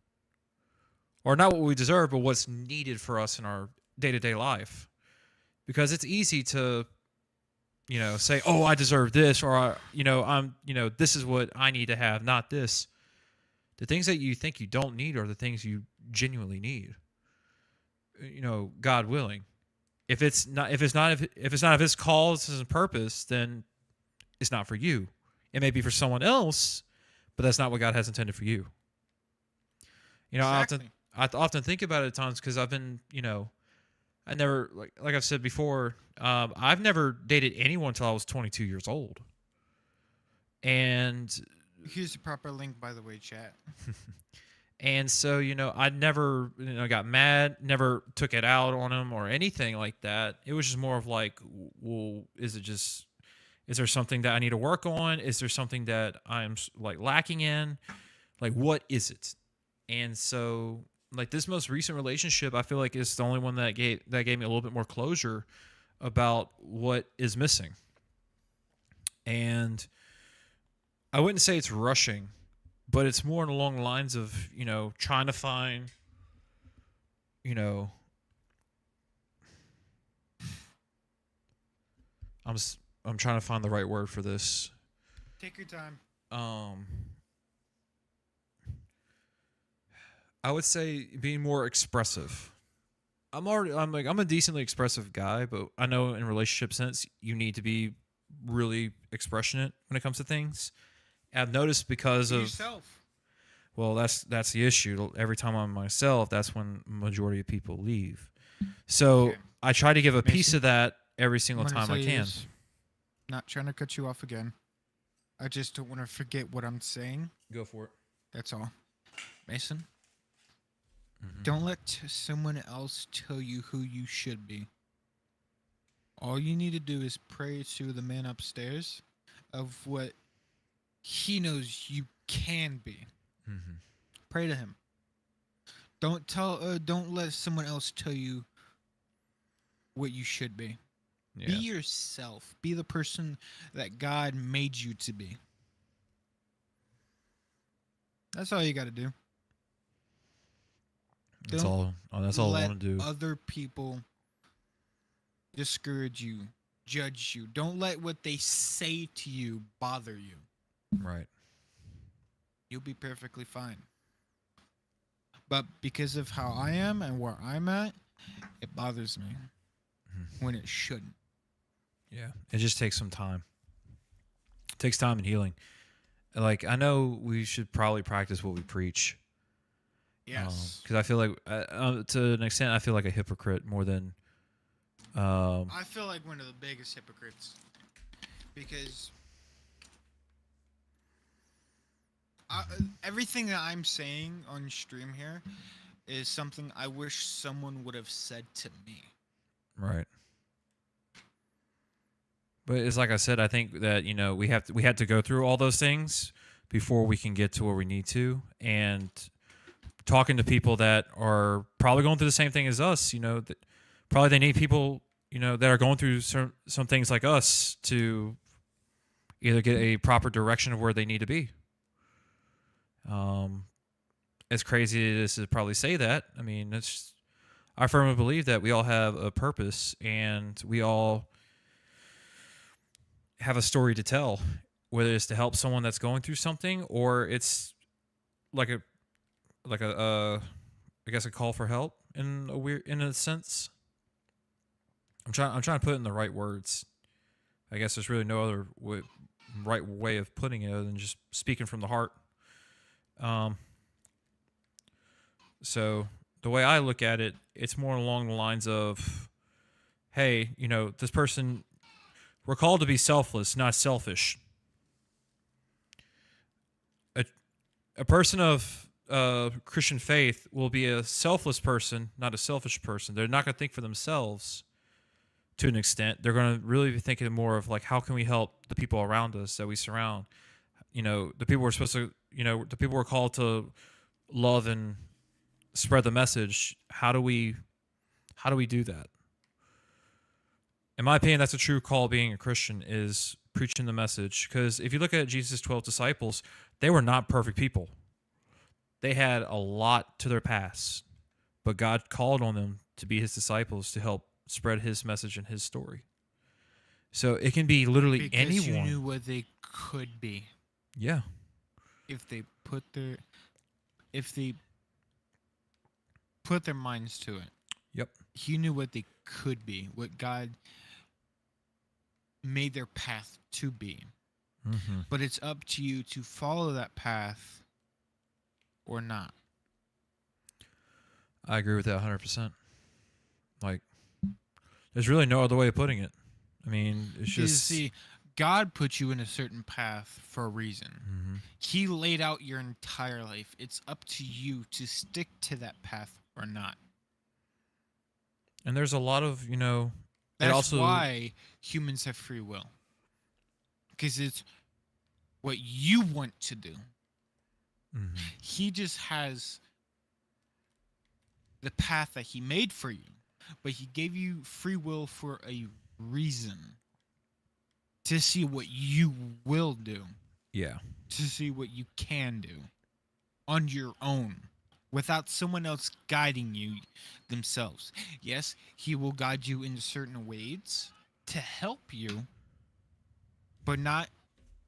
Or not what we deserve, but what's needed for us in our day-to-day life. Because it's easy to, say, oh, I deserve this, or, this is what I need to have, not this. The things that you think you don't need are the things you genuinely need. God willing. If it's not of His cause and purpose, then it's not for you. It may be for someone else, but that's not what God has intended for you. Exactly. I often think about it at times because I've been, I never like I've said before, I've never dated anyone until I was 22 years old. And Here's the proper link, by the way, chat. and so, I never, got mad, never took it out on him or anything like that. It was just more of like, well, is there something that I need to work on? Is there something that I'm like lacking in? Like, what is it? And so, like this most recent relationship, I feel like is the only one that gave me a little bit more closure about what is missing. And I wouldn't say it's rushing, but it's more along the lines of, trying to find, I'm trying to find the right word for this. Take your time. I would say being more expressive. I'm a decently expressive guy, but I know in relationship sense you need to be really expressionate when it comes to things. And I've noticed because Be of yourself. well, that's the issue. Every time I'm myself, that's when majority of people leave. So Okay. I try to give a piece Mason? of that every single I'm gonna time I tell you can. this. Not trying to cut you off again. I just don't want to forget what I'm saying. Go for it. That's all. Mason, Mhm. don't let someone else tell you who you should be. All you need to do is pray to the man upstairs of what he knows you can be. Mhm. Pray to him. Don't let someone else tell you what you should be. Yeah. Be yourself. Be the person that God made you to be. That's all you got to do. That's Don't all. That's all I Let want to do. other people discourage you, judge you. Don't let what they say to you bother you. Right. You'll be perfectly fine. But because of how I am and where I'm at, it bothers me when it shouldn't. Yeah. It just takes some time. It takes time and healing. Like I know we should probably practice what we preach. Yes. Because I feel like, to an extent, I feel like a hypocrite more than. I feel like one of the biggest hypocrites because everything that I'm saying on stream here is something I wish someone would have said to me. Right. But it's like I said, I think that we had to go through all those things before we can get to where we need to, and talking to people that are probably going through the same thing as us, that probably they need people that are going through some things like us to either get a proper direction of where they need to be. Um, as crazy as it is to probably say that, I mean, I firmly believe that we all have a purpose and we all have a story to tell, whether it's to help someone that's going through something or it's like a I guess a call for help in a sense. I'm trying to put it in the right words. I guess there's really no other right way of putting it other than just speaking from the heart. Um, so the way I look at it, it's more along the lines of, hey, this person, we're called to be selfless, not selfish. A person of Christian faith will be a selfless person, not a selfish person. They're not going to think for themselves to an extent. They're going to really be thinking more of like, how can we help the people around us that we surround? The people we're supposed to, the people we're called to love and spread the message. How do we do that? In my opinion, that's a true call being a Christian, is preaching the message. Because if you look at Jesus' 12 disciples, they were not perfect people. They had a lot to their past, but God called on them to be his disciples to help spread his message and his story. So it can be literally because anyone. you knew what they could be Yeah. if they put their minds to it. Yep. He knew what they could be, what God made their path to be. Mm-hmm. But it's up to you to follow that path or not. I agree with that 100%. Like, there's really no other way of putting it. I mean, it's You just. see, God put you in a certain path for a reason. Mm-hmm. He laid out your entire life. It's up to you to stick to that path or not. And there's a lot of, That's why humans have free will. Because it's what you want to do. Mm-hmm. He just has the path that he made for you. But he gave you free will for a reason. To see what you will do. Yeah. To see what you can do. On your own. Without someone else guiding you themselves. Yes, he will guide you in certain ways to help you, but not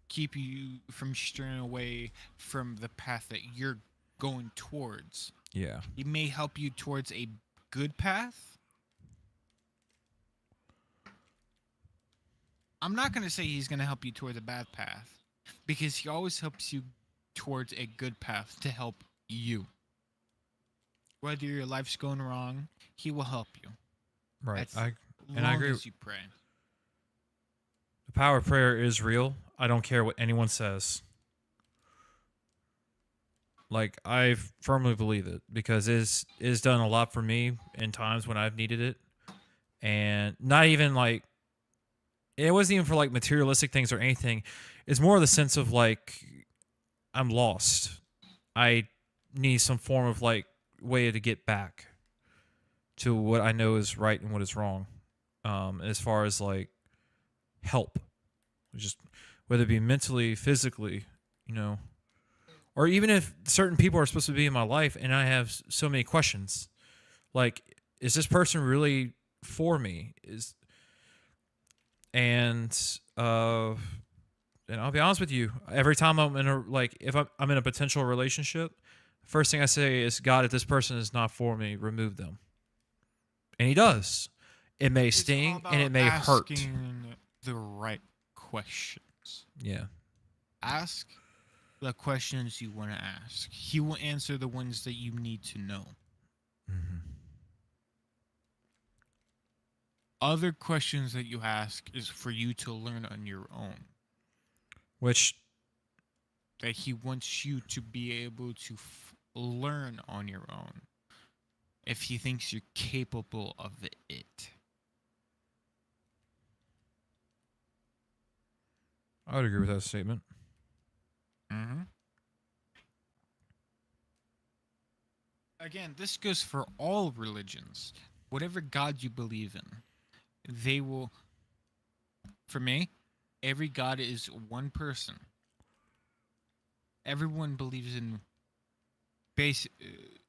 keep you from straying away from the path that you're going towards. Yeah. He may help you towards a good path. I'm not going to say he's going to help you towards a bad path, because he always helps you towards a good path to help you. Whether your life's going wrong, he will help you. Right. I I agree. As you pray. The power of prayer is real. I don't care what anyone says. Like, I firmly believe it because it's done a lot for me in times when I've needed it. And not even like, it wasn't even for like materialistic things or anything. It's more of the sense of like, I'm lost. I need some form of like way to get back to what I know is right and what is wrong. As far as like help, just whether it be mentally, physically, or even if certain people are supposed to be in my life and I have so many questions, like, is this person really for me? And I'll be honest with you, every time I'm if I'm in a potential relationship, first thing I say is, God, if this person is not for me, remove them. And he does. It may sting and it may hurt. Asking the right questions. Yeah. Ask the questions you want to ask. He will answer the ones that you need to know. Mm-hmm. Other questions that you ask is for you to learn on your own. Which, that he wants you to be able to learn on your own. If he thinks you're capable of it. I would agree with that statement. Mm-hmm. Again, this goes for all religions. Whatever God you believe in. they will. For me, every God is one person. Everyone believes in base.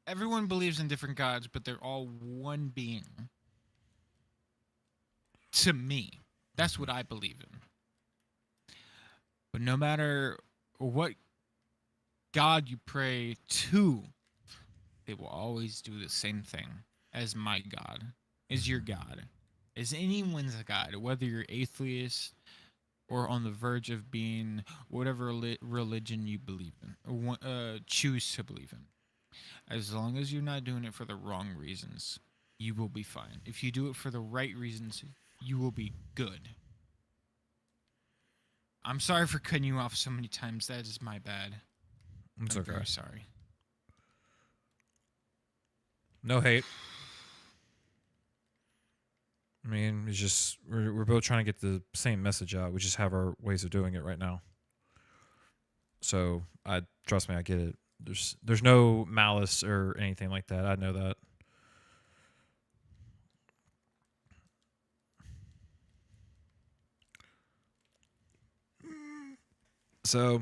Everyone believes in different gods, but they're all one being. To me, that's what I believe in. But no matter what God you pray to, they will always do the same thing as my God, as your God, as anyone's God, whether you're atheist or on the verge of being whatever religion you believe in or choose to believe in. As long as you're not doing it for the wrong reasons, you will be fine. If you do it for the right reasons, you will be good. I'm sorry for cutting you off so many times. That is my bad. It's I'm okay. very sorry. No hate. I mean, it's just we're both trying to get the same message out. We just have our ways of doing it right now. So I trust me, I get it. There's no malice or anything like that. I know that. So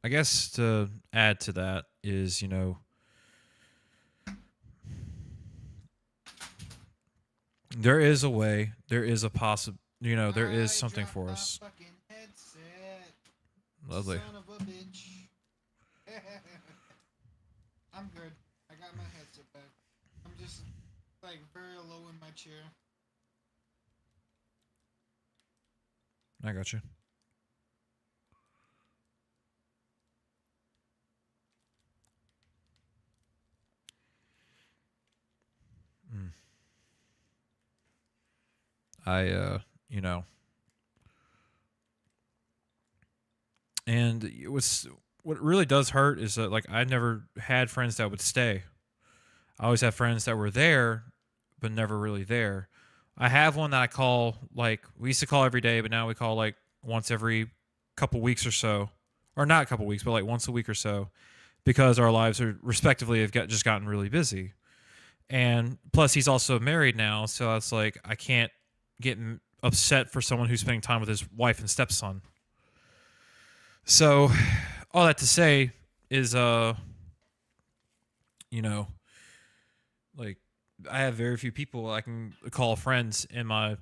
I guess to add to that is, there is a way, there is a possible, there is something for us. Lovely. Son of a bitch. I'm good. I got my headset back. I'm just like very low in my chair. I got you. I, and what really does hurt is that, like, I never had friends that would stay. I always had friends that were there, but never really there. I have one that I call, like, we used to call every day, but now we call like once every couple weeks or so, or not a couple weeks, but like once a week or so, because our lives are respectively have just gotten really busy. And plus, he's also married now, so it's like I can't get upset for someone who's spending time with his wife and stepson. So, all that to say is, like, I have very few people I can call friends in my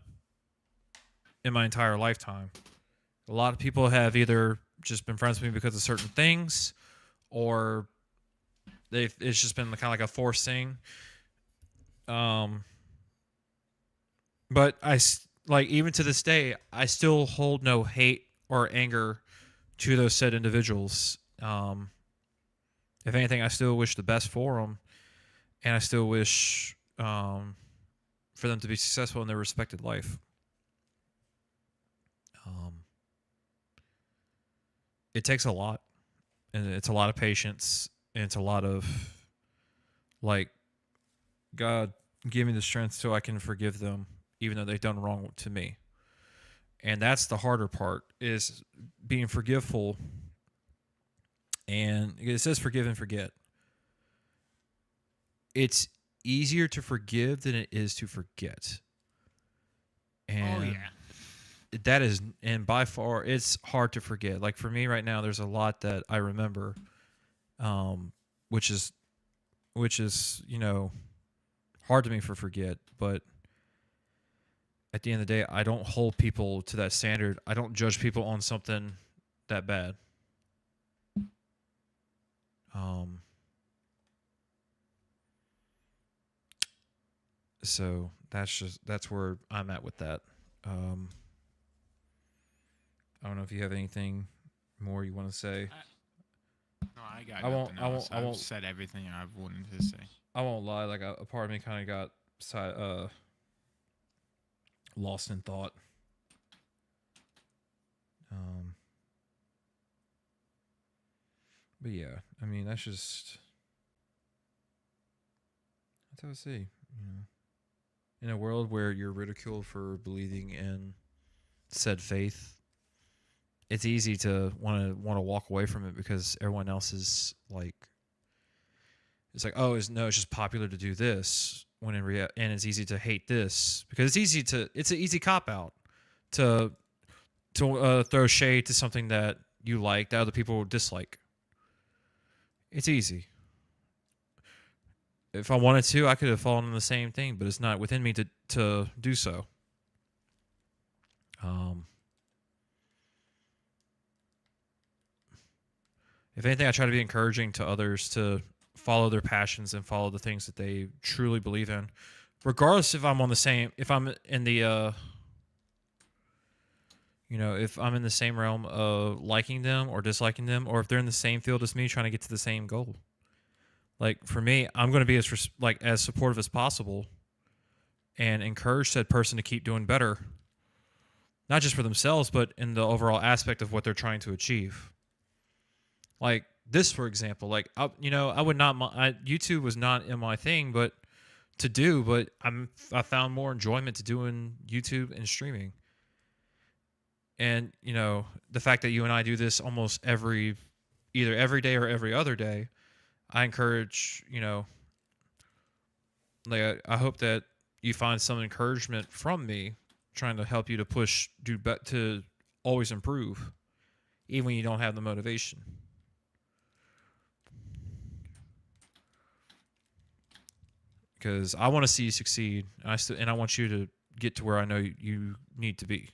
entire lifetime. A lot of people have either just been friends with me because of certain things, or it's just been kind of like a forced thing. But like, even to this day, I still hold no hate or anger to those said individuals. If anything, I still wish the best for them, and I still wish for them to be successful in their respected life. It takes a lot, and it's a lot of patience, and it's a lot of, like, God, give me the strength so I can forgive them, even though they've done wrong to me. And that's the harder part, is being forgiveful. And it says forgive and forget. It's easier to forgive than it is to forget. And Oh yeah. that is, and by far, it's hard to forget. Like, for me right now, there's a lot that I remember, which is hard to me for forget. But at the end of the day, I don't hold people to that standard. I don't judge people on something that bad. So that's where I'm at with that. I don't know if you have anything more you want to say. No, I got I won't- nothing I won't- else. I won't- I've said everything I've wanted to say. I won't lie, like, a part of me kind of got lost in thought. But yeah, I mean, that's how I see. In a world where you're ridiculed for believing in said faith, it's easy to want to walk away from it because everyone else is like, it's like, oh, it's just popular to do this. when and it's easy to hate this because it's an easy cop out to throw shade to something that you like that other people dislike. It's easy. If I wanted to, I could have fallen in the same thing, but it's not within me to do so. If anything, I try to be encouraging to others to follow their passions and follow the things that they truly believe in, regardless if I'm in the if I'm in the same realm of liking them or disliking them, or if they're in the same field as me trying to get to the same goal. Like for me, I'm going to be as supportive as possible and encourage said person to keep doing better, not just for themselves, but in the overall aspect of what they're trying to achieve. Like this, for example, like I would not. YouTube was not in my thing, but I found more enjoyment to doing YouTube and streaming. And the fact that you and I do this almost either every day or every other day, I encourage like I hope that you find some encouragement from me, trying to help you to to always improve, even when you don't have the motivation. Because I want to see you succeed, and I want you to get to where I know you need to be.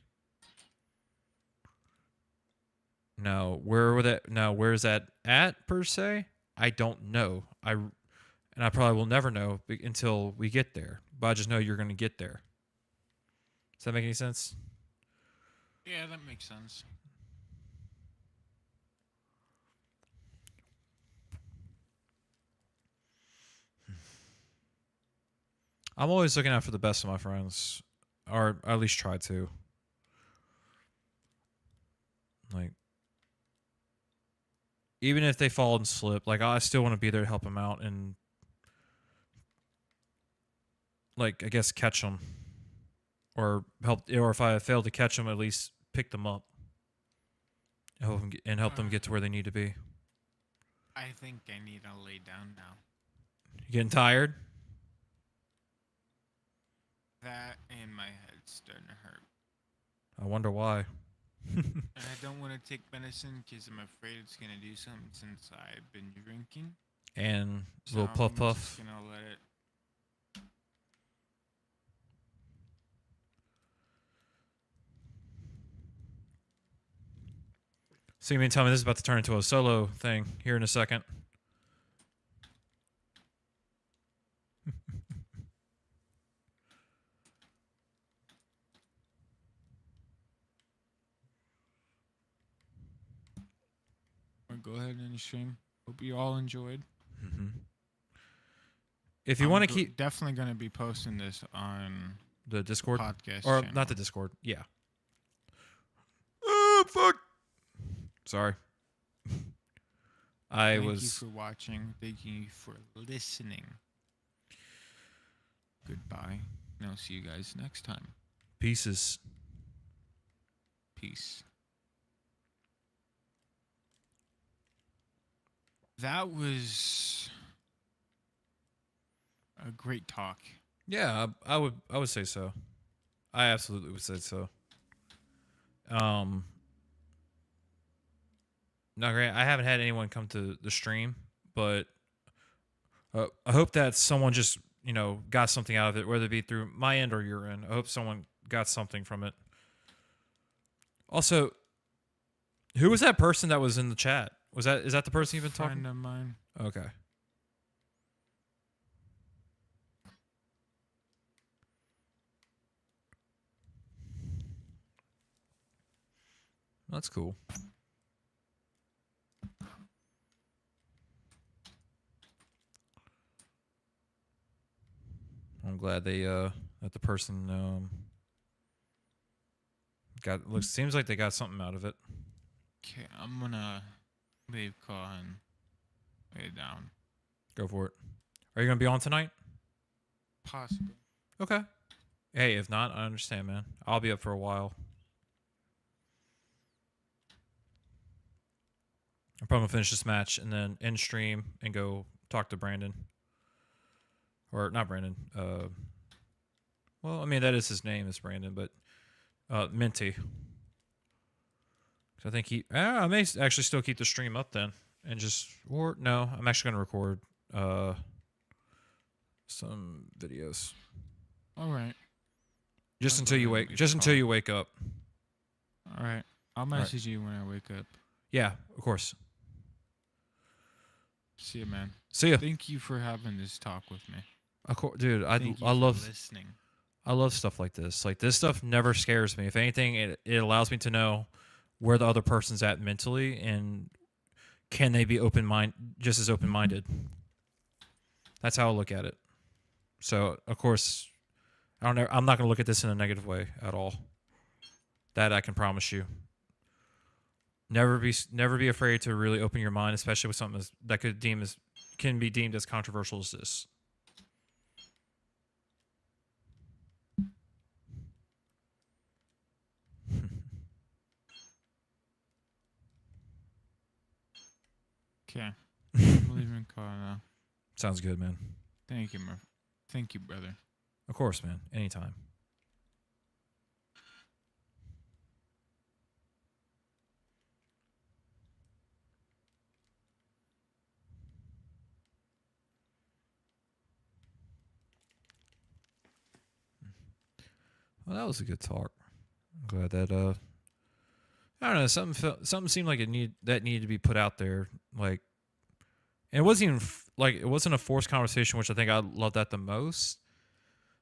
Now, where's that at per se? I don't know. I probably will never know until we get there. But I just know you're going to get there. Does that make any sense? Yeah, that makes sense. I'm always looking out for the best of my friends, or at least try to. Like, even if they fall and slip, like I still want to be there to help them out and, like, I guess catch them, or if I fail to catch them, at least pick them up, and help them get to where they need to be. I think I need to lay down now. You getting tired? That and my head's starting to hurt. I wonder why. And I don't want to take medicine because I'm afraid it's going to do something since I've been drinking. And So little puff I'm puff. just going to let it. So you mean tell me this is about to turn into a solo thing here in a second? Go ahead and stream. Hope you all enjoyed. Mm-hmm. If you want to keep definitely going to be posting this on the Discord podcast or channel. not the Discord, yeah. Oh fuck! Sorry. Thank you for watching. Thank you for listening. Goodbye. And I'll see you guys next time. Pieces. Peace. That was a great talk. Yeah, I would say so. I absolutely would say so. Not great. I haven't had anyone come to the stream, but I hope that someone just got something out of it, whether it be through my end or your end. I hope someone got something from it. Also, who was that person that was in the chat? Is that the person you've been talking? Friend of mine. Okay. That's cool. I'm glad that the person seems like they got something out of it. Okay, I'm gonna leave call and lay it down. Go for it. Are you gonna be on tonight? Possibly. Okay. Hey, if not, I understand, man. I'll be up for a while. I'm probably gonna finish this match and then end stream and go talk to Brandon. or not Brandon. Well, I mean that is his name is Brandon, but Minty. So I think I may actually still keep the stream up then, and just or no, I'm actually gonna record some videos All right. just That's until you okay, wake we just can until call. you wake up. All right. I'll right. message you when I wake up. Yeah, of course. See you, man. See ya. Thank you for having this talk with me. Of course, dude. I Thank you I for love listening. I love stuff like this. Like this stuff never scares me. If anything, it allows me to know where the other person's at mentally and can they be just as open minded. That's how I look at it. So of course, I'm not going to look at this in a negative way at all. That I can promise you. Never be afraid to really open your mind, especially with something that can be deemed as controversial as this. Okay. I'm leaving call now. Sounds good, man. Thank you, Thank you, brother. Of course, man. Anytime. Well, that was a good talk. I'm glad that I don't know, something seemed like that needed to be put out there, like, and it wasn't even it wasn't a forced conversation, which I think I love that the most.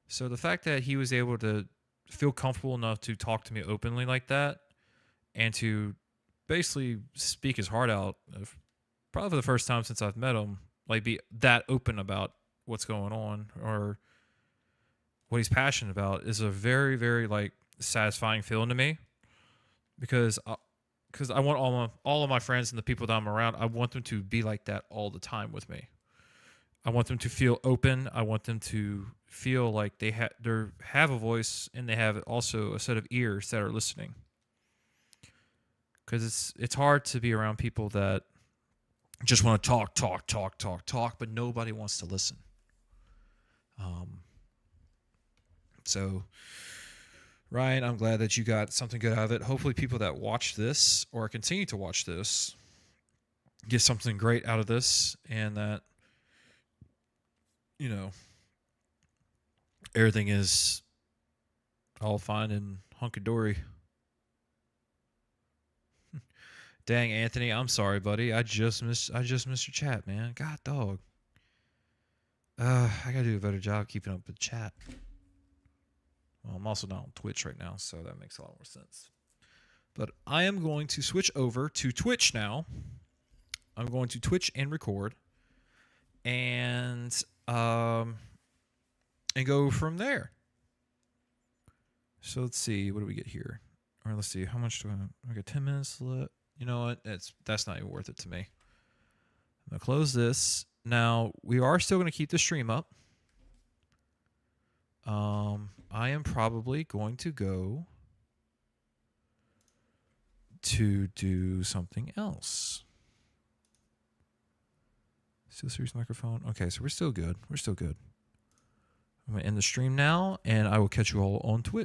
So the fact that he was able to feel comfortable enough to talk to me openly like that, and to basically speak his heart out, probably for the first time since I've met him, like be that open about what's going on or what he's passionate about, is a very, very like satisfying feeling to me. Because I want all of my friends and the people that I'm around, I want them to be like that all the time with me. I want them to feel open. I want them to feel like they have a voice and they have also a set of ears that are listening. Because it's hard to be around people that just want to talk, but nobody wants to listen. So, Ryan, I'm glad that you got something good out of it. Hopefully people that watch this or continue to watch this get something great out of this, and that, everything is all fine and hunky-dory. Dang, Anthony, I'm sorry, buddy. I just missed your chat, man. God, dog. I gotta do a better job keeping up with chat. Well, I'm also not on Twitch right now, so that makes a lot more sense. But I am going to switch over to Twitch now. I'm going to Twitch and record, and go from there. So let's see, what do we get here? Or let's see, how much do I got? 10 minutes left. You know what? That's not even worth it to me. I'm gonna close this. Now we are still gonna keep the stream up. I am probably going to go to do something else. Still serious microphone. Okay, so we're still good. I'm going to end the stream now, and I will catch you all on Twitch.